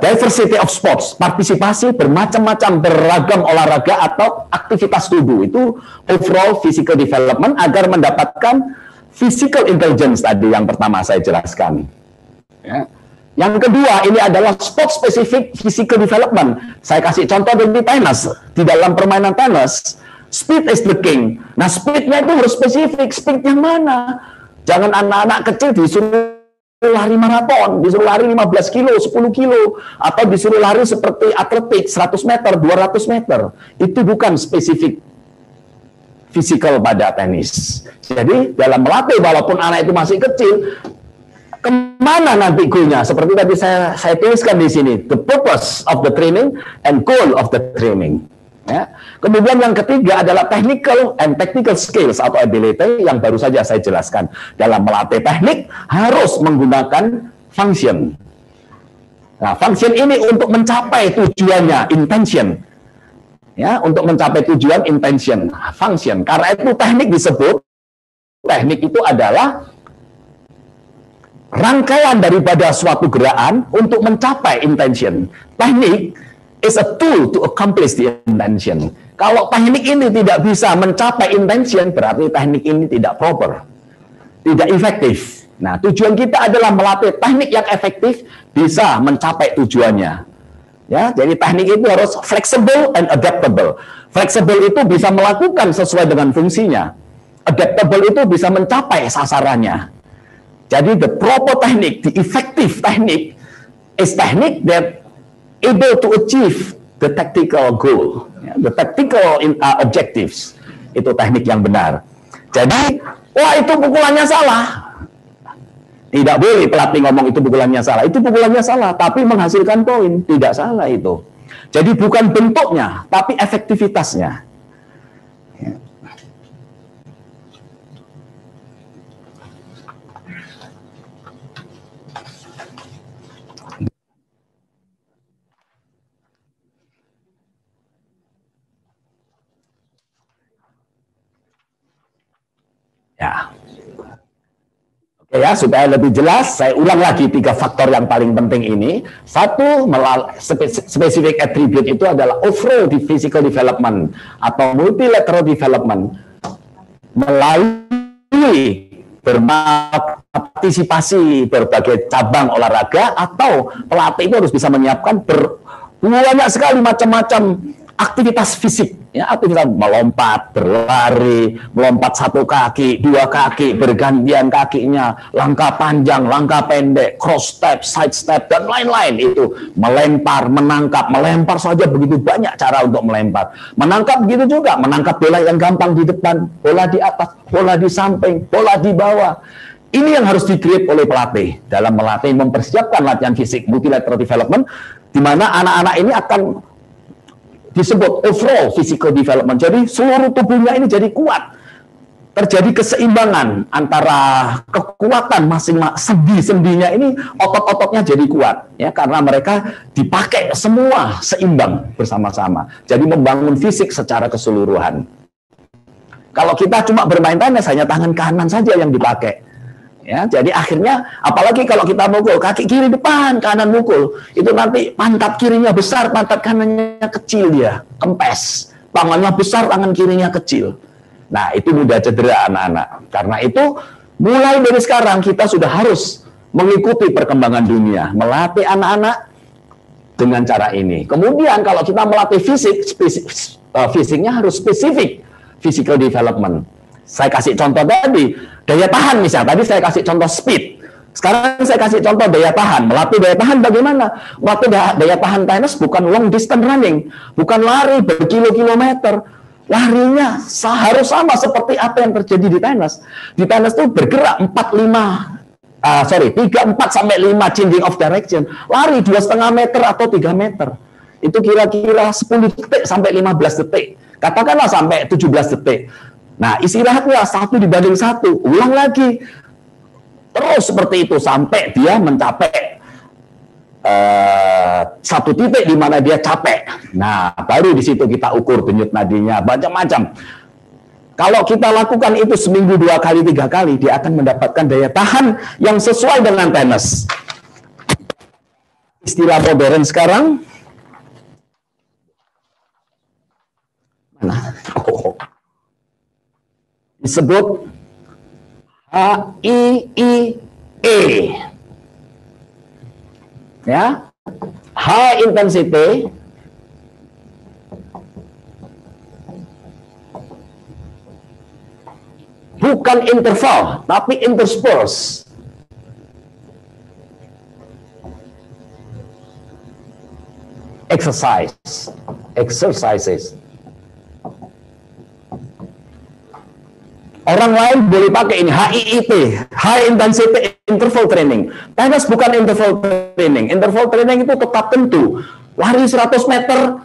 diversity of sports, partisipasi bermacam-macam beragam olahraga atau aktivitas tubuh. Itu overall physical development agar mendapatkan physical intelligence tadi yang pertama saya jelaskan. Ya. Yang kedua, ini adalah sport specific physical development. Saya kasih contoh dari tenis. Di dalam permainan tenis, speed is the king. Nah, speednya itu harus spesifik. Speed yang mana? Jangan anak-anak kecil disuruh lari maraton, disuruh lari 15 kilo, 10 kilo, atau disuruh lari seperti atletik 100 meter, 200 meter. Itu bukan spesifik fisikal pada tenis. Jadi dalam melatih, walaupun anak itu masih kecil, kemana nanti goalnya? Seperti tadi saya tuliskan di sini, the purpose of the training and goal of the training. Ya. Kemudian yang ketiga adalah technical and tactical skills atau ability yang baru saja saya jelaskan. Dalam melatih teknik harus menggunakan function. Nah, function ini untuk mencapai tujuannya, intention. Ya, untuk mencapai tujuan, intention, function. Karena itu teknik disebut, teknik itu adalah rangkaian daripada suatu gerakan untuk mencapai intention. Teknik is a tool to accomplish the intention. Kalau teknik ini tidak bisa mencapai intention, berarti teknik ini tidak proper, tidak efektif. Nah, tujuan kita adalah melatih teknik yang efektif bisa mencapai tujuannya. Ya, jadi teknik itu harus flexible and adaptable. Flexible itu bisa melakukan sesuai dengan fungsinya. Adaptable itu bisa mencapai sasarannya. Jadi the proper technique, the effective technique is technique that able to achieve the tactical goal, the tactical objectives. Itu teknik yang benar. Jadi, wah itu pukulannya salah. Tidak boleh pelatih ngomong itu pukulannya salah. Itu pukulannya salah, tapi menghasilkan poin. Tidak salah itu. Jadi bukan bentuknya, tapi efektivitasnya. Ya. Ya, supaya lebih jelas, saya ulang lagi 3 faktor yang paling penting ini. Satu, spesifik attribute itu adalah overall physical development atau multilateral development melalui berpartisipasi berbagai cabang olahraga, atau pelatih itu harus bisa menyiapkan banyak sekali macam-macam aktivitas fisik, ya, aktivitas melompat, berlari, melompat 1 kaki, 2 kaki, bergantian kakinya, langkah panjang, langkah pendek, cross step, side step, dan lain-lain. Itu melempar, menangkap, melempar saja begitu banyak cara untuk melempar. Menangkap begitu juga, menangkap bola yang gampang di depan, bola di atas, bola di samping, bola di bawah. Ini yang harus di-create oleh pelatih dalam melatih, mempersiapkan latihan fisik multilateral development, di mana anak-anak ini akan disebut overall physical development. Jadi seluruh tubuhnya ini jadi kuat. Terjadi keseimbangan antara kekuatan masing-masing sendi-sendinya ini, otot-ototnya jadi kuat ya, karena mereka dipakai semua seimbang bersama-sama. Jadi membangun fisik secara keseluruhan. Kalau kita cuma bermain tenis hanya tangan kanan saja yang dipakai. Ya, jadi akhirnya apalagi kalau kita mukul kaki kiri depan, kanan mukul, itu nanti pantat kirinya besar, pantat kanannya kecil, dia kempes. Tangannya besar, tangan kirinya kecil. Nah, itu mudah cedera anak-anak. Karena itu, mulai dari sekarang kita sudah harus mengikuti perkembangan dunia, melatih anak-anak dengan cara ini. Kemudian kalau kita melatih fisik, fisiknya harus spesifik, physical development. Saya kasih contoh tadi, daya tahan misalnya. Tadi saya kasih contoh speed. Sekarang saya kasih contoh daya tahan. Melatih daya tahan bagaimana? Melatih daya tahan tenis bukan long distance running, bukan lari berkilo-kilometer. Larinya harus sama seperti apa yang terjadi di tenis. Di tenis itu bergerak 3, 4 sampai 5 changing of direction. Lari 2,5 meter atau 3 meter. Itu kira-kira 10 detik sampai 15 detik. Katakanlah sampai 17 detik. Nah, istirahatnya 1:1. Ulang lagi. Terus seperti itu sampai dia mencapai satu titik di mana dia capek. Nah, baru di situ kita ukur denyut nadinya, macam-macam. Kalau kita lakukan itu seminggu 2 kali, 3 kali, dia akan mendapatkan daya tahan yang sesuai dengan tenis. Istilah modern sekarang, mana? Disebut HIIE. Ya, high intensity bukan interval tapi intersperse. Exercises. Orang lain boleh pakai ini, HIIT, High Intensity Interval Training. Tenis bukan interval training. Interval training itu tetap tentu. Lari 100 meter,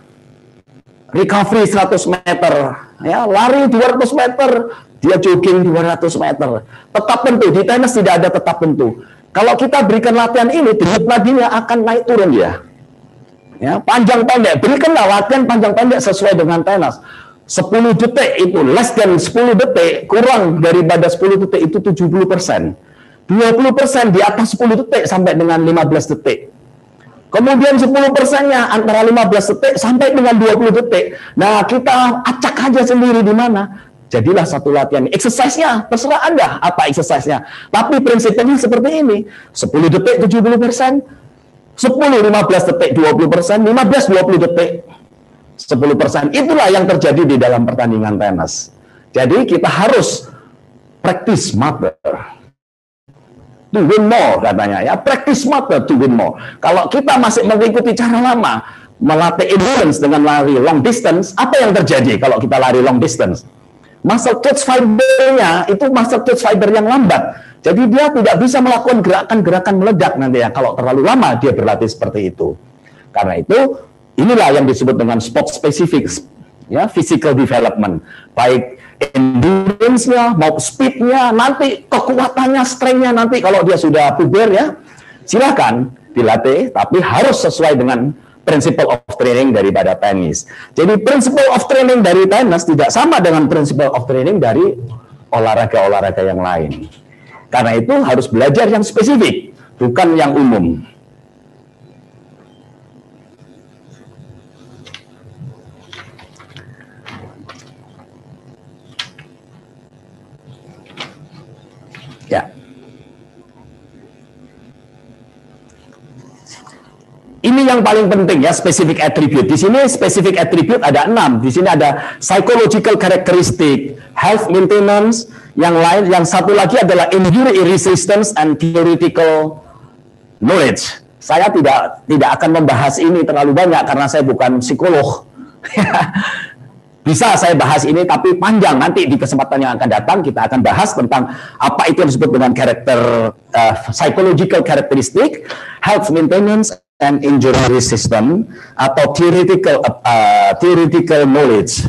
recovery 100 meter. Ya, lari 200 meter, dia jogging 200 meter. Tetap tentu, di tenis tidak ada tetap tentu. Kalau kita berikan latihan ini, denyut nadinya akan naik turun dia. Ya, panjang pendek, berikanlah latihan panjang pendek sesuai dengan tenis. 10 detik itu, less than 10 detik, kurang daripada 10 detik itu 70%. 20% di atas 10 detik sampai dengan 15 detik. Kemudian 10%-nya antara 15 detik sampai dengan 20 detik. Nah, kita acak aja sendiri di mana. Jadilah satu latihan. Exercise-nya, terserah Anda apa exercise-nya. Tapi prinsipnya seperti ini. 10 detik 70%, 10, 15 detik 20%, 15, 20 detik 10%. Itulah yang terjadi di dalam pertandingan tenis. Jadi kita harus practice smarter to win more, katanya ya. Practice smarter to win more. Kalau kita masih mengikuti cara lama, melatih endurance dengan lari long distance, apa yang terjadi kalau kita lari long distance? Muscle catch fiber-nya itu muscle catch fiber yang lambat. Jadi dia tidak bisa melakukan gerakan-gerakan meledak nanti ya. Kalau terlalu lama dia berlatih seperti itu. Karena itu inilah yang disebut dengan sport specific, ya, physical development. Baik endurance-nya, maupun speed-nya, nanti kekuatannya, strength-nya nanti kalau dia sudah puber ya, silakan dilatih, tapi harus sesuai dengan principle of training daripada tenis. Jadi principle of training dari tenis tidak sama dengan principle of training dari olahraga-olahraga yang lain. Karena itu harus belajar yang spesifik, bukan yang umum. Ya. Ini yang paling penting ya, specific attribute. Di sini specific attribute ada 6. Di sini ada psychological characteristic, health maintenance, yang lain, yang satu lagi adalah injury resistance and theoretical knowledge. Saya tidak akan membahas ini terlalu banyak karena saya bukan psikolog. Bisa saya bahas ini, tapi panjang. Nanti di kesempatan yang akan datang kita akan bahas tentang apa itu yang disebut dengan karakter psychological characteristic, health maintenance and injury system, atau theoretical knowledge.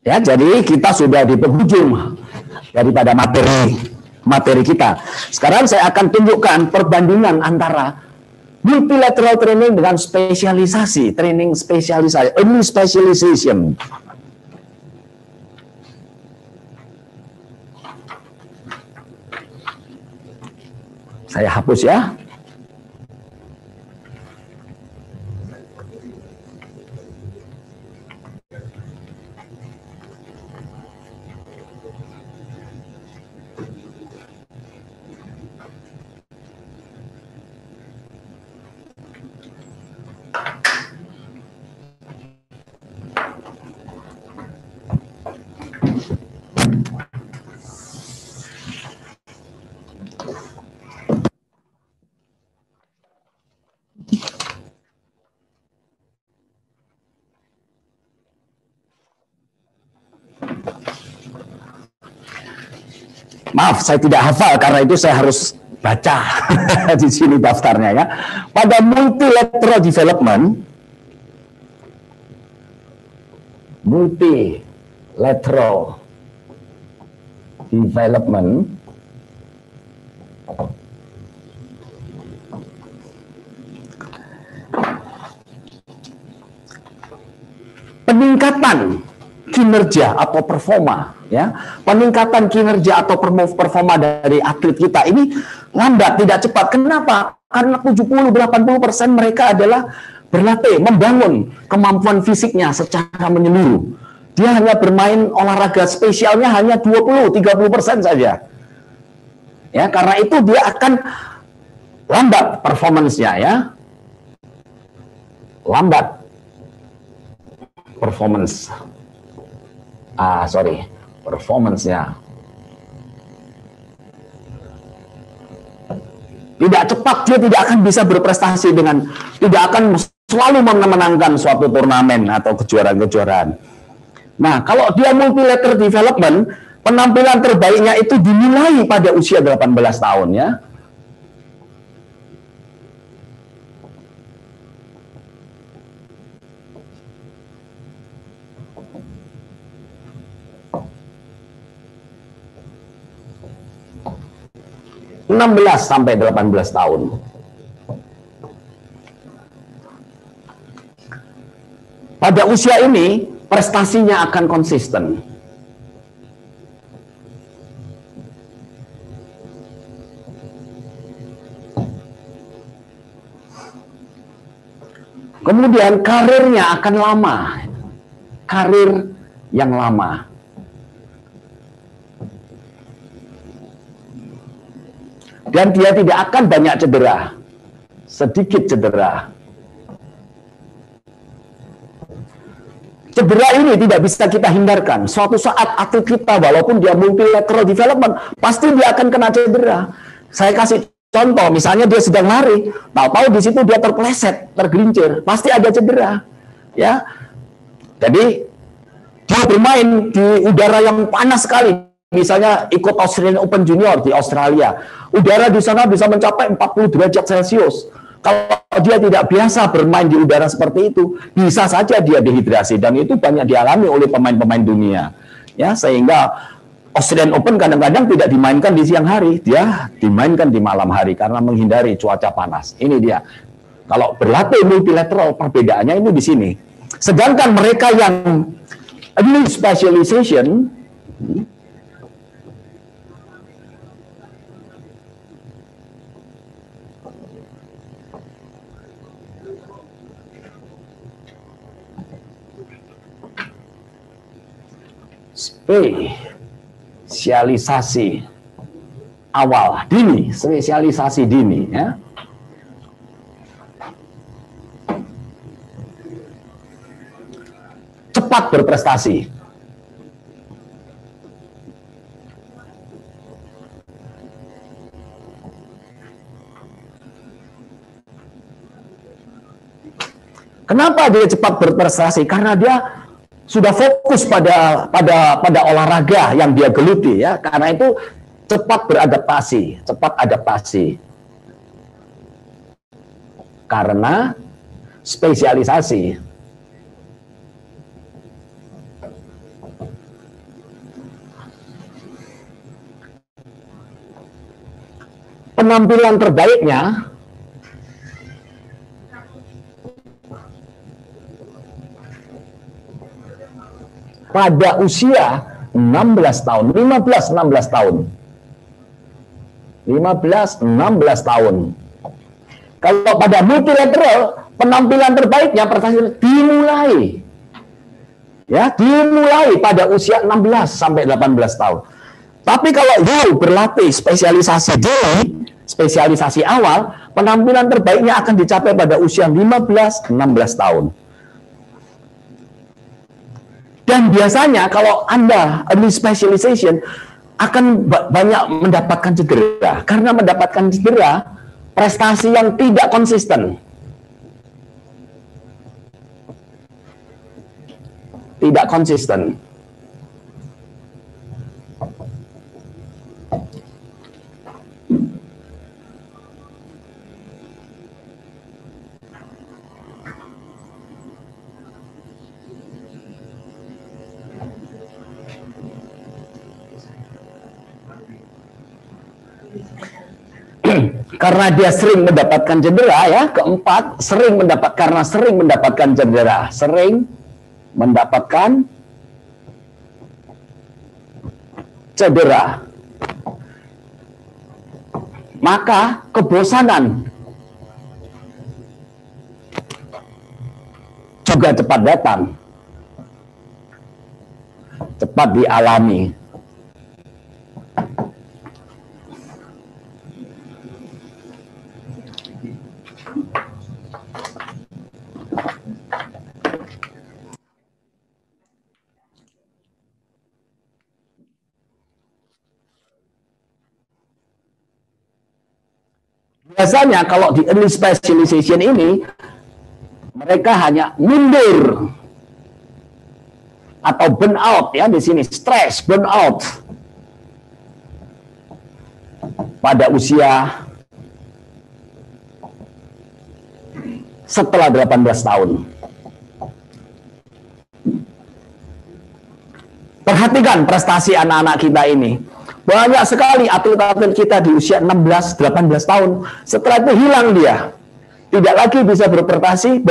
Ya, jadi kita sudah di penghujung daripada materi kita. Sekarang saya akan tunjukkan perbandingan antara multilateral training dengan spesialisasi, training spesialisasi, ini specialization. Saya hapus ya. Maaf, saya tidak hafal karena itu saya harus baca di sini daftarnya ya. Pada multilateral development, peningkatan kinerja atau performa, ya, peningkatan kinerja atau performa dari atlet kita ini lambat, tidak cepat. Kenapa? Karena 70-80% mereka adalah berlatih, membangun kemampuan fisiknya secara menyeluruh. Dia hanya bermain olahraga spesialnya hanya 20-30% saja. Ya, karena itu dia akan lambat performance-nya, ya. Lambat performance. Performance-nya. Tidak cepat, dia tidak akan bisa berprestasi tidak akan selalu memenangkan suatu turnamen atau kejuaraan-kejuaraan. Nah, kalau dia multilateral development, penampilan terbaiknya itu dimulai pada usia 18 tahun, ya. sampai 18 tahun. Pada usia ini, prestasinya akan konsisten. Kemudian karirnya akan lama. Karir yang lama. Dan dia tidak akan banyak cedera. Sedikit cedera. Cedera ini tidak bisa kita hindarkan. Suatu saat atlet kita, walaupun dia multilateral development, pasti dia akan kena cedera. Saya kasih contoh, misalnya dia sedang lari, tahu-tahu di situ dia terpleset, tergelincir, pasti ada cedera. Ya, jadi dia bermain di udara yang panas sekali. Misalnya ikut Australian Open Junior di Australia, udara di sana bisa mencapai 40 derajat Celcius. Kalau dia tidak biasa bermain di udara seperti itu, bisa saja dia dehidrasi, dan itu banyak dialami oleh pemain-pemain dunia. Ya, sehingga Australian Open kadang-kadang tidak dimainkan di siang hari, dia dimainkan di malam hari karena menghindari cuaca panas. Ini dia. Kalau berlatih multilateral, perbedaannya ini di sini. Sedangkan mereka yang elite specialization, spesialisasi awal dini, spesialisasi dini, ya. Cepat berprestasi. Kenapa dia cepat berprestasi? Karena dia sudah fokus pada olahraga yang dia geluti, ya. Karena itu cepat beradaptasi, cepat adaptasi. Karena spesialisasi. Penampilan terbaiknya pada usia 16 tahun, 15-16 tahun. 15-16 tahun. Kalau pada multilateral, penampilan terbaiknya prestasi dimulai. Ya, dimulai pada usia 16 sampai 18 tahun. Tapi kalau dulu berlatih spesialisasi dini, spesialisasi awal, penampilan terbaiknya akan dicapai pada usia 15-16 tahun. Dan biasanya kalau Anda early specialization akan banyak mendapatkan cedera. Karena mendapatkan cedera, prestasi yang tidak konsisten. Tidak konsisten. Karena dia sering mendapatkan cedera, ya. Keempat, sering mendapatkan cedera, sering mendapatkan cedera, maka kebosanan juga cepat datang, cepat dialami. Biasanya kalau di early specialization ini, mereka hanya mundur atau burn out, ya, di sini stres, burn out pada usia setelah 18 tahun. Perhatikan prestasi anak-anak kita ini. Banyak sekali atlet-atlet kita di usia 16-18 tahun. Setelah itu hilang dia. Tidak lagi bisa berkompetisi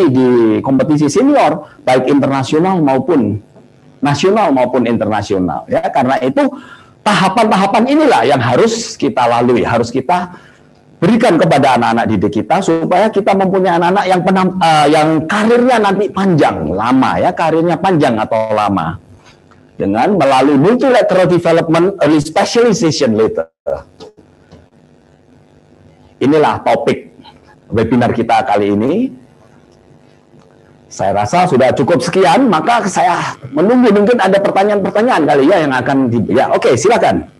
di kompetisi senior, baik internasional maupun nasional maupun internasional. Ya, karena itu tahapan-tahapan inilah yang harus kita lalui, harus kita berikan kepada anak-anak didik kita supaya kita mempunyai anak-anak yang karirnya nanti panjang, lama, ya, karirnya panjang atau lama. Dengan melalui multilateral development early specialization later. Inilah topik webinar kita kali ini. Saya rasa sudah cukup sekian, maka saya menunggu mungkin ada pertanyaan-pertanyaan kali ya yang akan oke, silakan.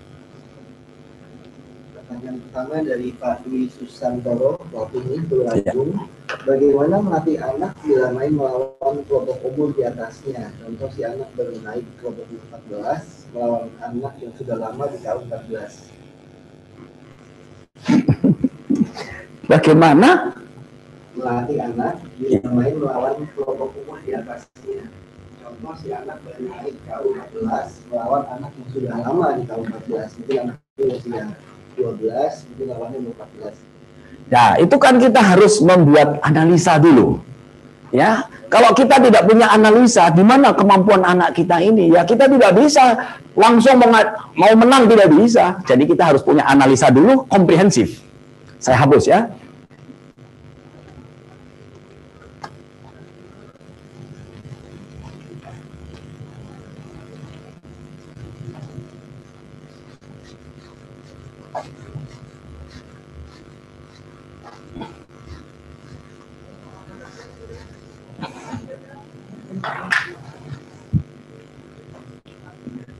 Pertanyaan pertama dari Pak Dwi Susantoro, Wapini, Tulungagung. Bagaimana melatih anak bila main melawan kelompok umur di atasnya? Contoh, si anak baru naik kelompok 14 melawan anak yang sudah lama di tahun 14. Bagaimana melatih anak bila main melawan kelompok umur di atasnya? Contoh, si anak baru naik tahun 14 melawan anak yang sudah lama di tahun 14. Mungkin anak itu usia 12, mungkin lawannya 14. Ya, itu kan kita harus membuat analisa dulu. Ya, kalau kita tidak punya analisa di mana kemampuan anak kita ini, ya kita tidak bisa langsung mau menang, tidak bisa. Jadi kita harus punya analisa dulu komprehensif. Saya hapus ya.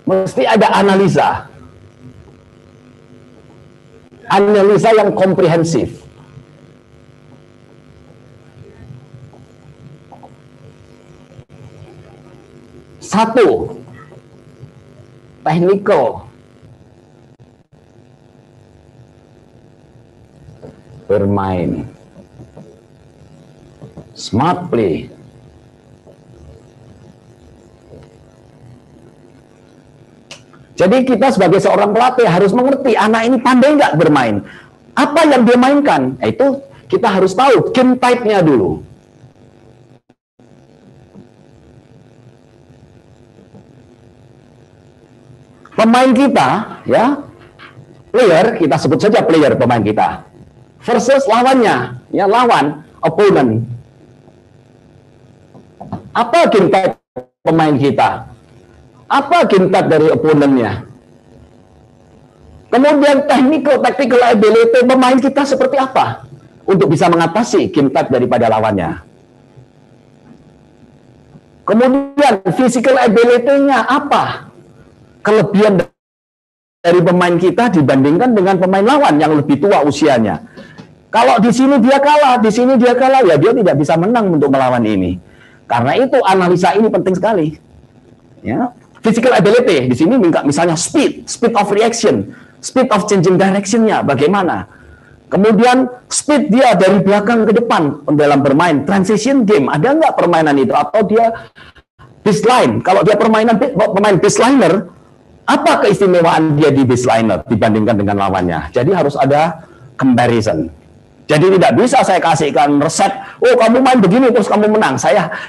Mesti ada analisa. Analisa yang komprehensif. Satu, technical, bermain, smart play. Jadi kita sebagai seorang pelatih harus mengerti anak ini pandai nggak bermain. Apa yang dia mainkan? Itu kita harus tahu game type-nya dulu. Pemain kita, ya, player, kita sebut saja player pemain kita, versus lawannya, ya, lawan, opponent. Apa game type pemain kita? Apa game type dari opponentnya? Kemudian tactical ability pemain kita seperti apa untuk bisa mengatasi game type daripada lawannya? Kemudian physical ability-nya apa? Kelebihan dari pemain kita dibandingkan dengan pemain lawan yang lebih tua usianya. Kalau di sini dia kalah, di sini dia kalah, ya dia tidak bisa menang untuk melawan ini. Karena itu analisa ini penting sekali. Ya. Physical ability di sini misalnya speed of reaction, speed of changing direction-nya bagaimana. Kemudian speed dia dari belakang ke depan dalam bermain, transition game, ada nggak permainan itu? Atau dia baseline? Kalau dia pemain baseliner, apa keistimewaan dia di baseliner dibandingkan dengan lawannya? Jadi harus ada comparison. Jadi tidak bisa saya kasihkan resep, oh kamu main begini terus kamu menang.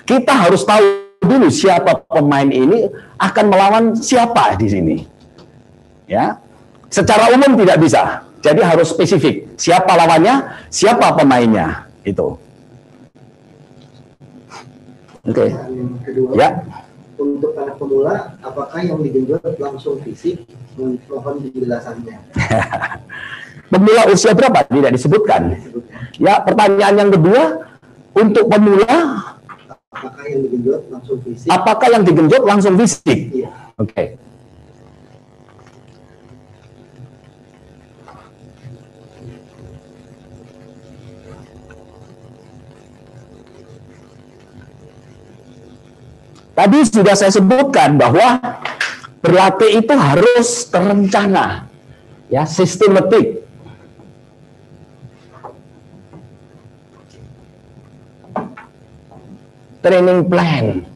Kita harus tahu dulu siapa pemain ini akan melawan siapa di sini. Ya. Secara umum tidak bisa. Jadi harus spesifik. Siapa lawannya, siapa pemainnya. Itu. Oke. Yang kedua, ya. Untuk anak pemula, apakah yang digenjot langsung fisik? Mohon penjelasannya. Pemula usia berapa? Tidak disebutkan. Ya, pertanyaan yang kedua, untuk pemula, apakah yang digenjot langsung fisik? Apakah yang digenjot langsung fisik? Iya. Oke. Tadi sudah saya sebutkan bahwa berlatih itu harus terencana, ya, sistematik. Training plan.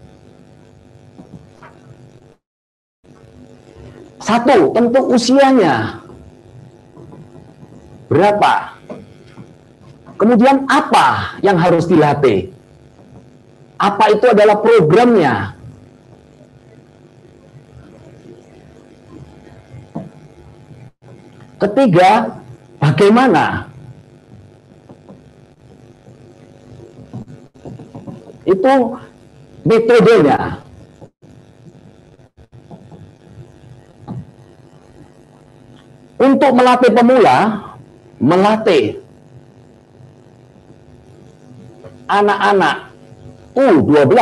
Satu, tentu usianya. Berapa? Kemudian apa yang harus dilatih? Apa itu adalah programnya? Ketiga, bagaimana? Itu metodenya. Untuk melatih pemula, melatih anak-anak U12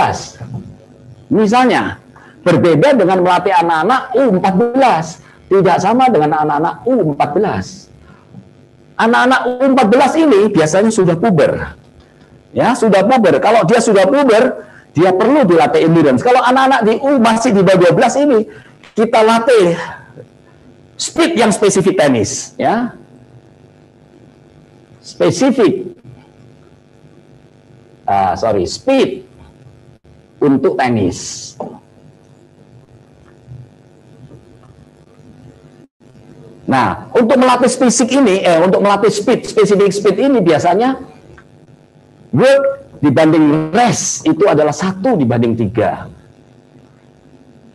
misalnya berbeda dengan melatih anak-anak U14, tidak sama dengan anak-anak U14. Anak-anak U14 ini biasanya sudah puber. Ya, sudah puber. Kalau dia sudah puber, dia perlu dilatih endurance. Kalau anak-anak di masih di bawah 12 ini, kita latih speed yang spesifik tenis, ya. Spesifik. Speed untuk tenis. Nah, untuk melatih fisik ini, untuk melatih spesifik speed ini biasanya work dibanding rest itu adalah 1:3.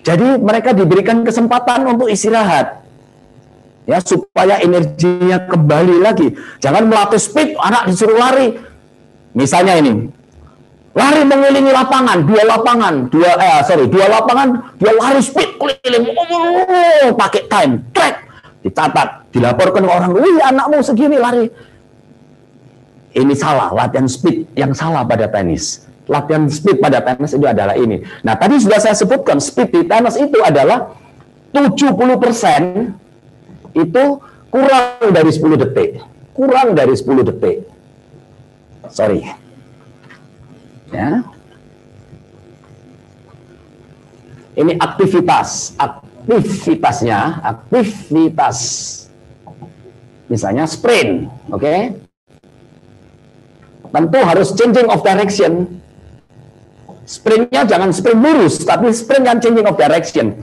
Jadi mereka diberikan kesempatan untuk istirahat, ya, supaya energinya kembali lagi. Jangan melatih speed, anak disuruh lari. Misalnya ini, lari mengelilingi lapangan, dua lapangan, dia lari speed keliling, pakai time track, dicatat, dilaporkan ke orang, wih anakmu segini lari. Ini salah, latihan speed yang salah pada tenis. Latihan speed pada tenis itu adalah ini. Nah, tadi sudah saya sebutkan, speed di tenis itu adalah 70% itu kurang dari 10 detik. Kurang dari 10 detik. Sorry. Ya. Ini aktivitas. Misalnya sprint, oke? Tentu harus changing of direction. Sprintnya jangan sprint lurus, tapi sprint yang changing of direction.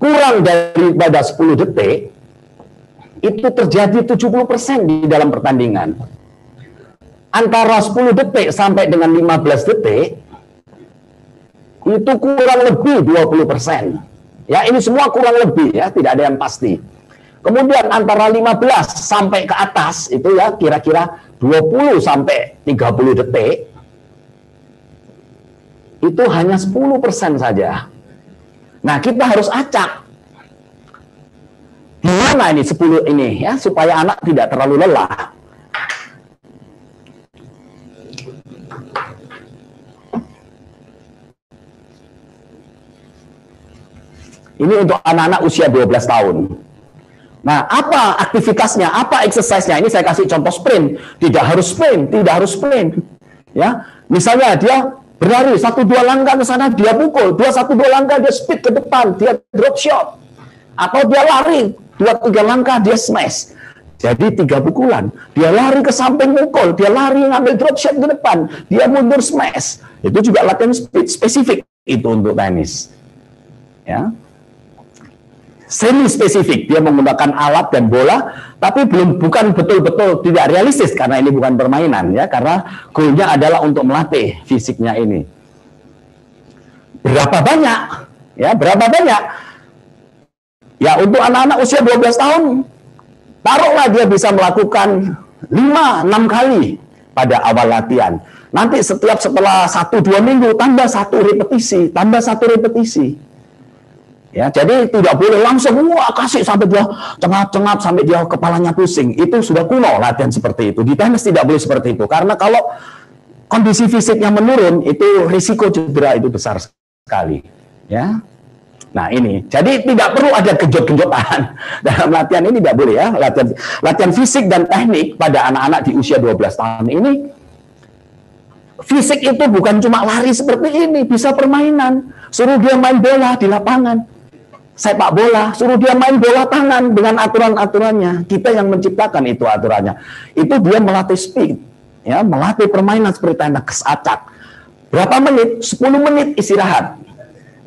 Kurang daripada 10 detik, itu terjadi 70% di dalam pertandingan. Antara 10 detik sampai dengan 15 detik, itu kurang lebih 20%. Ya, ini semua kurang lebih ya, tidak ada yang pasti. Kemudian antara 15 sampai ke atas, itu ya kira-kira 20 sampai 30 detik, itu hanya 10% saja. Nah, kita harus acak. Gimana ini 10 ini ya, supaya anak tidak terlalu lelah. Ini untuk anak-anak usia 12 tahun. Nah, apa aktivitasnya, apa exercise-nya? Ini saya kasih contoh sprint. Tidak harus sprint. Ya, misalnya dia berlari 1-2 langkah ke sana, dia pukul. 2-1-2 langkah, dia speed ke depan, dia drop shot. Atau dia lari 2-3 langkah, dia smash. Jadi 3 pukulan. Dia lari ke samping pukul, dia lari ngambil drop shot ke depan, dia mundur smash. Itu juga latihan speed spesifik itu untuk tenis. Ya. Semi spesifik, dia menggunakan alat dan bola, tapi bukan betul-betul tidak realistis karena ini bukan permainan ya, karena goalnya adalah untuk melatih fisiknya ini. Berapa banyak? Ya, berapa banyak? Ya, untuk anak-anak usia 12 tahun, taruhlah dia bisa melakukan 5-6 kali pada awal latihan. Nanti setelah 1-2 minggu tambah 1 repetisi. Ya, jadi tidak boleh langsung kasih sampai dia cengap-cengap sampai dia kepalanya pusing. Itu sudah kuno latihan seperti itu. Di tenis tidak boleh seperti itu karena kalau kondisi fisiknya menurun itu risiko cedera itu besar sekali. Ya. Nah, ini. Jadi tidak perlu ada genjot-genjotan. Dalam latihan ini tidak boleh ya. Latihan fisik dan teknik pada anak-anak di usia 12 tahun ini. Fisik itu bukan cuma lari seperti ini, bisa permainan. Suruh dia main bola di lapangan. Sepak bola, suruh dia main bola tangan dengan aturan-aturannya. Kita yang menciptakan itu aturannya. Itu dia melatih speed, ya, melatih permainan seperti tenis acak. Berapa menit? 10 menit istirahat.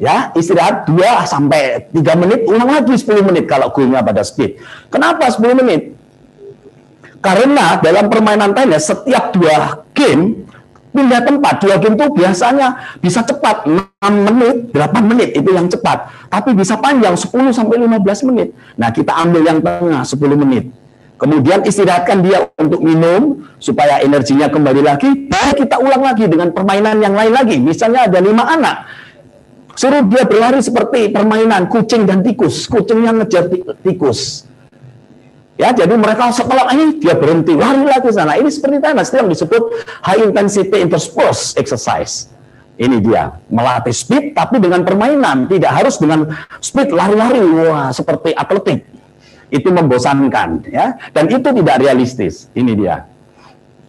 Ya, istirahat 2-3 menit, ulang lagi 10 menit kalau goalnya pada speed. Kenapa 10 menit? Karena dalam permainan tenis setiap 2 game pindah tempat, 2 game itu biasanya bisa cepat 6 menit, 8 menit itu yang cepat, tapi bisa panjang 10 sampai 15 menit. Nah, kita ambil yang tengah 10 menit. Kemudian istirahatkan dia untuk minum supaya energinya kembali lagi. Baru kita ulang lagi dengan permainan yang lain lagi. Misalnya ada 5 anak. Suruh dia berlari seperti permainan kucing dan tikus. Kucingnya ngejar tikus. Ya, jadi mereka setelah ini dia berhenti, lari lagi sana. Ini seperti tenis, itu yang disebut high intensity intersport exercise. Ini dia, melatih speed tapi dengan permainan, tidak harus dengan speed lari-lari, wah seperti atletik. Itu membosankan, ya. Dan itu tidak realistis. Ini dia.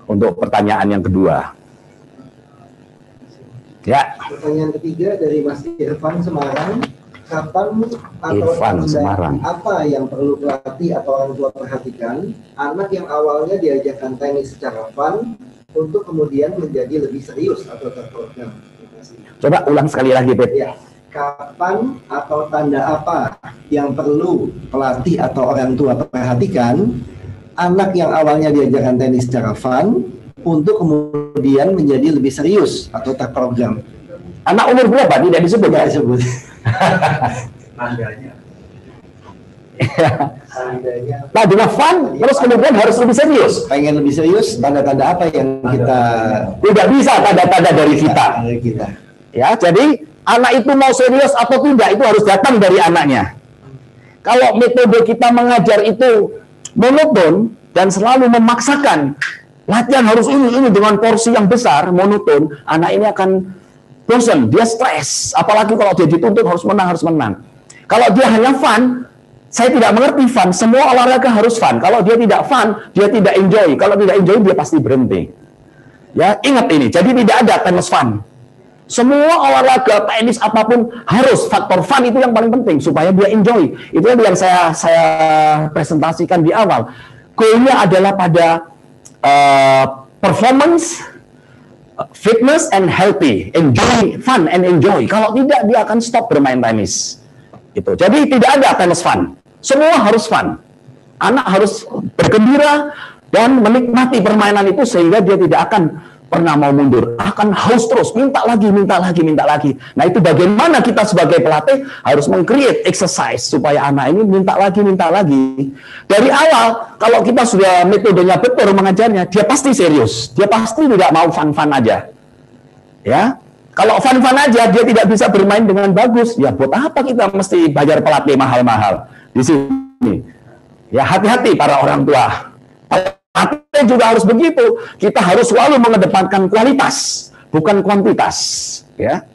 Untuk pertanyaan yang kedua. Ya. Pertanyaan ketiga dari Mas Irfan Semarang. Kapan atau apa yang perlu pelatih atau orang tua perhatikan anak yang awalnya diajarkan tenis secara fun untuk kemudian menjadi lebih serius atau terprogram? Coba ulang sekali lagi, Bet. Ya. Kapan atau tanda apa yang perlu pelatih atau orang tua perhatikan anak yang awalnya diajarkan tenis secara fun untuk kemudian menjadi lebih serius atau terprogram? Anak umur berapa? Tidak disebut. Tidak disebut. Tandanya. Tadinya fun, terus kemudian harus lebih serius. Pengen lebih serius, tanda-tanda apa yang kita tidak bisa tanda-tanda dari kita. Ya, jadi anak itu mau serius atau tidak itu harus datang dari anaknya. Kalau metode kita mengajar itu monoton dan selalu memaksakan latihan harus ini dengan porsi yang besar, monoton, anak ini akan bosan, dia stres. Apalagi kalau dia dituntut harus menang. Kalau dia hanya fun, saya tidak mengerti fun. Semua olahraga harus fun. Kalau dia tidak fun, dia tidak enjoy. Kalau tidak enjoy, dia pasti berhenti. Ya, ingat ini. Jadi tidak ada tenis fun. Semua olahraga, tenis apapun harus faktor fun itu yang paling penting supaya dia enjoy. Itu yang saya presentasikan di awal. Goalnya adalah pada performance, fitness and healthy, enjoy, fun and enjoy. Kalau tidak dia akan stop bermain tenis. Itu. Jadi tidak ada tenis fun. Semua harus fun. Anak harus bergembira dan menikmati permainan itu sehingga dia tidak akan pernah mau mundur, akan haus terus, minta lagi. Nah itu bagaimana kita sebagai pelatih harus meng-create exercise supaya anak ini minta lagi. Dari awal, kalau kita sudah metodenya betul mengajarnya, dia pasti serius, dia pasti tidak mau fun-fun aja. Ya, kalau fun-fun aja dia tidak bisa bermain dengan bagus, ya buat apa kita mesti bayar pelatih mahal-mahal di sini? Ya hati-hati para orang tua. Pelatih juga harus begitu. Kita harus selalu mengedepankan kualitas, bukan kuantitas. Ya,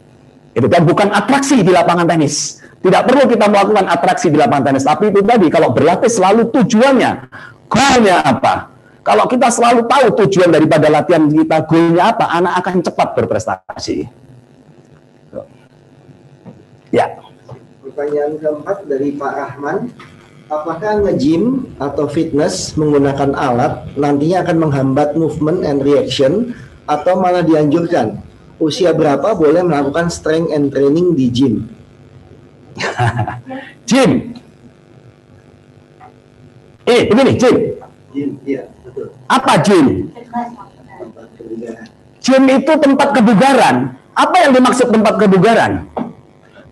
itu kan bukan atraksi di lapangan tenis. Tidak perlu kita melakukan atraksi di lapangan tenis. Tapi itu tadi, kalau berlatih selalu tujuannya, goalnya apa? Kalau kita selalu tahu tujuan daripada latihan kita, goalnya apa, anak akan cepat berprestasi. Ya. Pertanyaan keempat dari Pak Rahman. Apakah nge-gym atau fitness menggunakan alat nantinya akan menghambat movement and reaction atau malah dianjurkan? Usia berapa boleh melakukan strength and training di gym? Gym. Begini, gym. Gym, iya, betul. Apa gym? Tempat kebugaran. Gym itu tempat kebugaran. Apa yang dimaksud tempat kebugaran?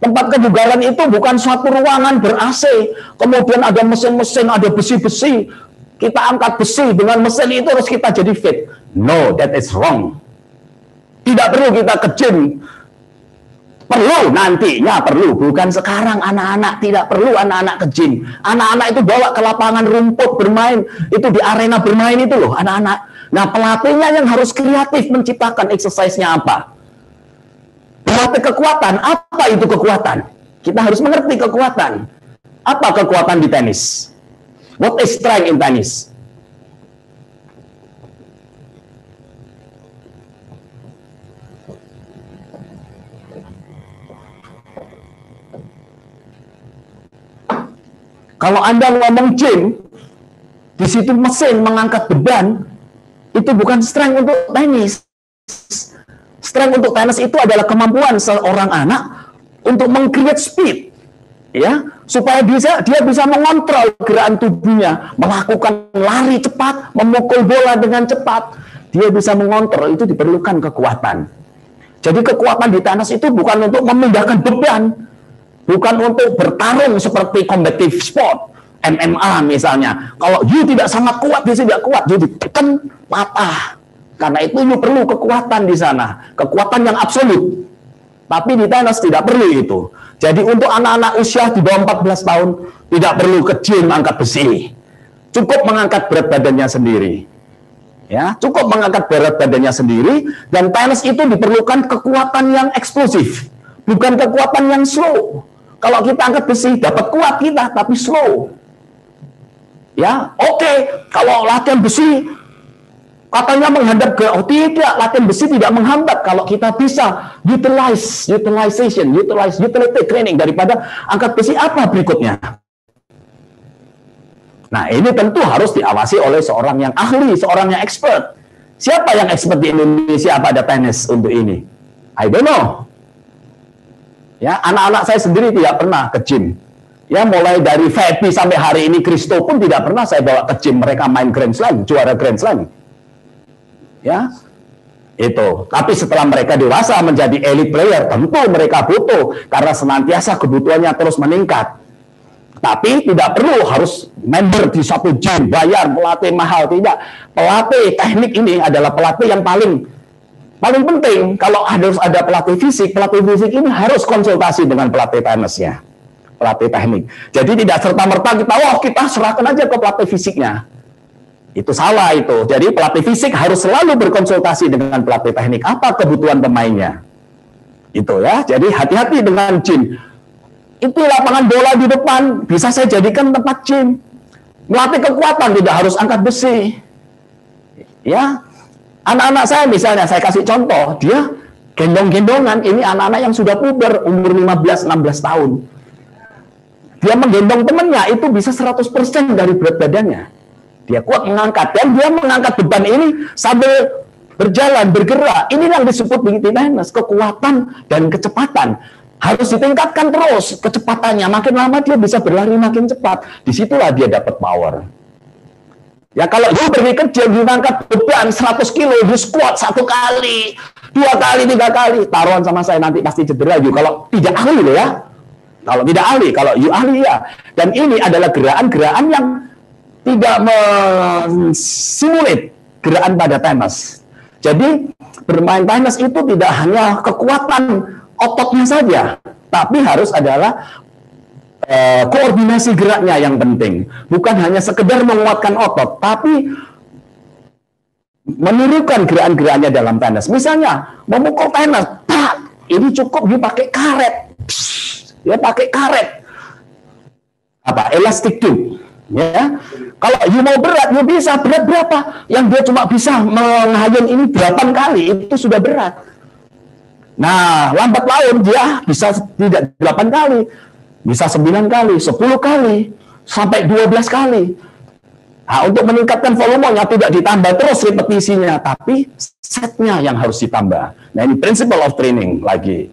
Tempat kebugaran itu bukan suatu ruangan ber-AC, kemudian ada mesin-mesin, ada besi-besi. Kita angkat besi dengan mesin itu terus kita jadi fit. No, that is wrong. Tidak perlu kita ke gym. Perlu nantinya, perlu. Bukan sekarang anak-anak, tidak perlu anak-anak ke gym. Anak-anak itu bawa ke lapangan rumput bermain. Itu di arena bermain itu loh, anak-anak. Nah, pelatihnya yang harus kreatif menciptakan exercise-nya apa. Pelatih kekuatan, apa itu kekuatan? Kita harus mengerti kekuatan. Apa kekuatan di tenis? What is strength in tennis? Kalau Anda ngomong gym, di situ mesin mengangkat beban, itu bukan strength untuk tenis. Strength untuk tenis itu adalah kemampuan seorang anak untuk meng-create speed, ya, supaya dia bisa mengontrol gerakan tubuhnya, melakukan lari cepat, memukul bola dengan cepat. Dia bisa mengontrol, itu diperlukan kekuatan. Jadi kekuatan di tenis itu bukan untuk memindahkan beban, bukan untuk bertarung seperti competitive sport, MMA misalnya. Kalau you tidak sangat kuat, dia tidak kuat, jadi tekan patah. Karena itu you perlu kekuatan di sana, kekuatan yang absolut. Tapi di tenis tidak perlu itu. Jadi untuk anak-anak usia di bawah 14 tahun tidak perlu ke gym angkat besi. Cukup mengangkat berat badannya sendiri. Ya, cukup mengangkat berat badannya sendiri, dan tenis itu diperlukan kekuatan yang eksplosif, bukan kekuatan yang slow. Kalau kita angkat besi dapat kuat kita tapi slow. Ya, oke. Kalau latihan besi katanya menghadap ke, oh tidak, latihan besi tidak menghambat kalau kita bisa utility training daripada angkat besi. Apa berikutnya? Nah, ini tentu harus diawasi oleh seorang yang ahli, seorang yang expert. Siapa yang expert di Indonesia pada tenis untuk ini? I don't know. Ya, anak-anak saya sendiri tidak pernah ke gym. Ya, mulai dari Feby sampai hari ini Kristo pun tidak pernah saya bawa ke gym. Mereka main Grand Slam, juara Grand Slam. Ya, itu. Tapi setelah mereka dewasa menjadi elite player, tentu mereka butuh karena senantiasa kebutuhannya terus meningkat. Tapi tidak perlu harus member di satu gym, bayar, pelatih mahal, tidak. Pelatih teknik ini adalah pelatih yang paling penting. Kalau harus ada pelatih fisik ini harus konsultasi dengan pelatih tenisnya, pelatih teknik. Jadi tidak serta-merta kita serahkan aja ke pelatih fisiknya. Itu salah itu. Jadi pelatih fisik harus selalu berkonsultasi dengan pelatih teknik. Apa kebutuhan pemainnya? Itu ya. Jadi hati-hati dengan gym. Itu lapangan bola di depan bisa saya jadikan tempat gym. Melatih kekuatan, tidak harus angkat besi. Ya. Anak-anak saya misalnya, saya kasih contoh, dia gendong-gendongan, ini anak-anak yang sudah puber, umur 15-16 tahun. Dia menggendong temannya, itu bisa 100% dari berat badannya. Dia kuat mengangkat, dan dia mengangkat beban ini sambil berjalan, bergerak. Ini yang disebut tennis, kekuatan dan kecepatan. Harus ditingkatkan terus kecepatannya. Makin lama dia bisa berlari makin cepat. Disitulah dia dapat power. Ya kalau you pergi kerja, you angkat beban 100 kilo, you squat 1 kali, 2 kali, 3 kali, taruhan sama saya nanti pasti cedera you. Kalau tidak ahli loh ya. Kalau tidak ahli, kalau you ahli ya. Dan ini adalah gerakan-gerakan yang tidak mensimulit gerakan pada tenis. Jadi bermain tenis itu tidak hanya kekuatan ototnya saja, tapi harus adalah koordinasi geraknya yang penting. Bukan hanya sekedar menguatkan otot, tapi menirukan gerakan-gerakannya dalam tenis. Misalnya memukul tenis, ini cukup dia pakai karet. Dia pakai karet. Apa? Elastic tube. Ya. Kalau you mau berat, you bisa berat berapa? Yang dia cuma bisa menghayun ini 8 kali, itu sudah berat. Nah, lambat laun dia bisa tidak 8 kali, bisa 9 kali, 10 kali, sampai 12 kali. Nah, untuk meningkatkan volumenya tidak ditambah terus repetisinya, tapi setnya yang harus ditambah. Nah, ini principle of training lagi.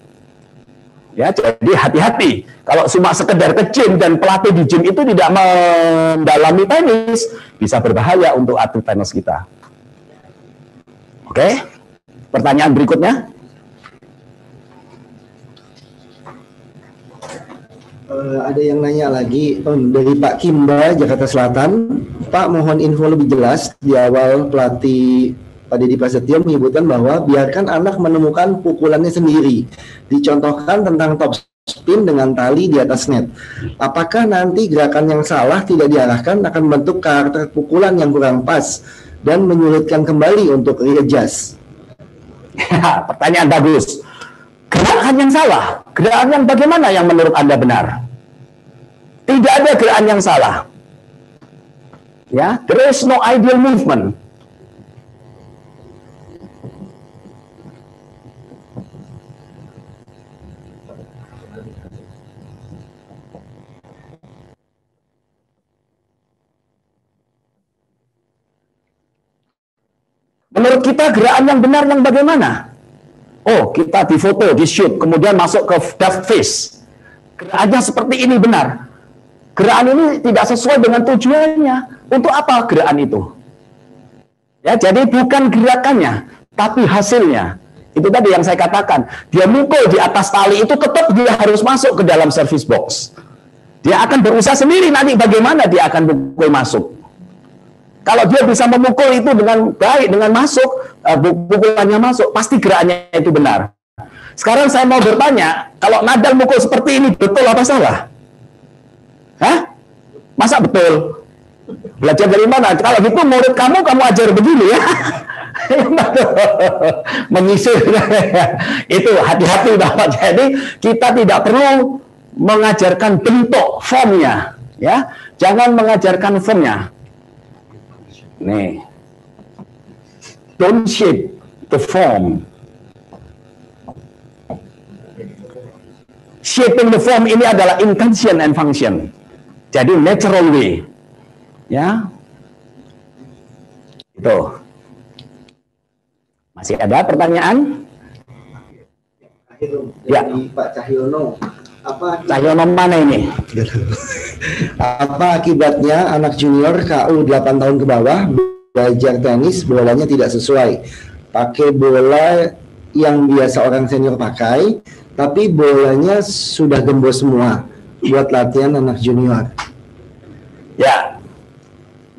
Ya, jadi hati-hati. Kalau cuma sekedar ke gym dan pelatih di gym itu tidak mendalami tenis, bisa berbahaya untuk atlet tenis kita. Oke? Pertanyaan berikutnya? Ada yang nanya lagi dari Pak Kimba, Jakarta Selatan. Pak, mohon info lebih jelas. Di awal pelatih Pak Deddy Prasetyo menyebutkan bahwa biarkan anak menemukan pukulannya sendiri. Dicontohkan tentang top spin dengan tali di atas net. Apakah nanti gerakan yang salah tidak diarahkan akan membentuk karakter pukulan yang kurang pas dan menyulitkan kembali untuk readjust? Pertanyaan bagus. Gerakan yang salah, gerakan yang bagaimana yang menurut Anda benar? Tidak ada gerakan yang salah. Ya, there is no ideal movement. Menurut kita gerakan yang benar yang bagaimana? Oh, kita difoto, di shoot, kemudian masuk ke depth face. Gerakannya seperti ini benar. Gerakan ini tidak sesuai dengan tujuannya. Untuk apa gerakan itu? Ya, jadi bukan gerakannya, tapi hasilnya. Itu tadi yang saya katakan. Dia mukul di atas tali itu tetap dia harus masuk ke dalam service box. Dia akan berusaha sendiri nanti bagaimana dia akan mukul masuk. Kalau dia bisa memukul itu dengan baik, dengan masuk, pukulannya masuk, pasti gerakannya itu benar. Sekarang saya mau bertanya, kalau Nadal mukul seperti ini, betul apa salah? Hah? Masa betul? Belajar dari mana? Kalau gitu murid kamu ajar begini ya. Menyisir. Itu hati-hati Bapak. Jadi kita tidak perlu mengajarkan bentuk formnya. Ya, jangan mengajarkan formnya. Nih, don't shape the form. Shaping the form ini adalah intention and function. Jadi natural way, ya. Itu. Masih ada pertanyaan? Ya. Pak Cahyono. Cahyono mana ini? Apa akibatnya anak junior KU 8 tahun ke bawah belajar tenis bolanya tidak sesuai, pakai bola yang biasa orang senior pakai, tapi bolanya sudah gembos semua buat latihan anak junior? Ya,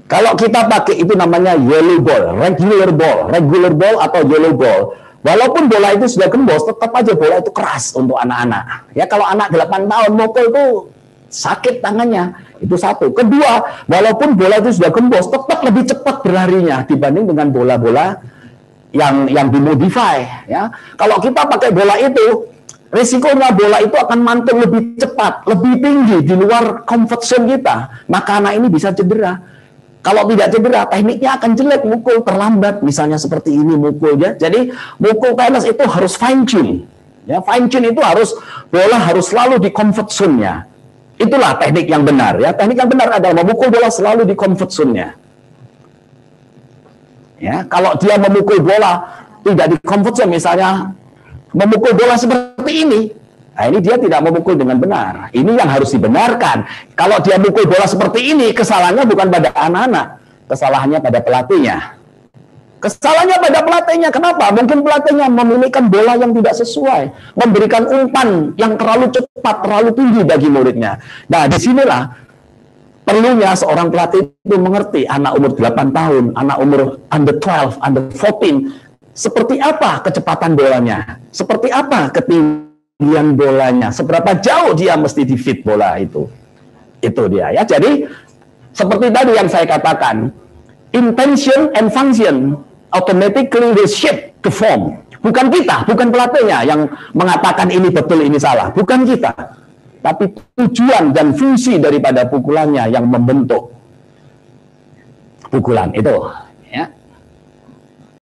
kalau kita pakai itu namanya yellow ball, regular ball atau yellow ball. Walaupun bola itu sudah gembos, tetap aja bola itu keras untuk anak-anak. Ya, kalau anak 8 tahun mukul itu sakit tangannya. Itu satu. Kedua, walaupun bola itu sudah gembos, tetap lebih cepat berlarinya dibanding dengan bola-bola yang dimodify. Ya, kalau kita pakai bola itu, risikonya bola itu akan mantul lebih cepat, lebih tinggi di luar comfort zone kita. Maka anak ini bisa cedera. Kalau tidak cedera, tekniknya akan jelek, mukul terlambat, misalnya seperti ini mukulnya. Jadi mukul tenis itu harus fine tune. Ya, fine tune itu harus bola harus selalu di comfort zone-nya. Itulah teknik yang benar. Ya, teknik yang benar adalah memukul bola selalu di comfort zone-nya. Ya, kalau dia memukul bola tidak di comfort zone, misalnya memukul bola seperti ini. Nah, ini dia tidak memukul dengan benar. Ini yang harus dibenarkan. Kalau dia mukul bola seperti ini, kesalahannya bukan pada anak-anak, kesalahannya pada pelatihnya. Kesalahannya pada pelatihnya. Kenapa? Mungkin pelatihnya memilihkan bola yang tidak sesuai, memberikan umpan yang terlalu cepat, terlalu tinggi bagi muridnya. Nah, disinilah perlunya seorang pelatih itu mengerti anak umur 8 tahun, anak umur under 12, under 14, seperti apa kecepatan bolanya, seperti apa ketinggian bolanya, seberapa jauh dia mesti di fit bola itu. Itu dia ya. Jadi seperti tadi yang saya katakan, intention and function automatically reshape the form. Bukan kita, bukan pelatihnya yang mengatakan ini betul, ini salah. Bukan kita. Tapi tujuan dan fungsi daripada pukulannya yang membentuk pukulan itu. Ya.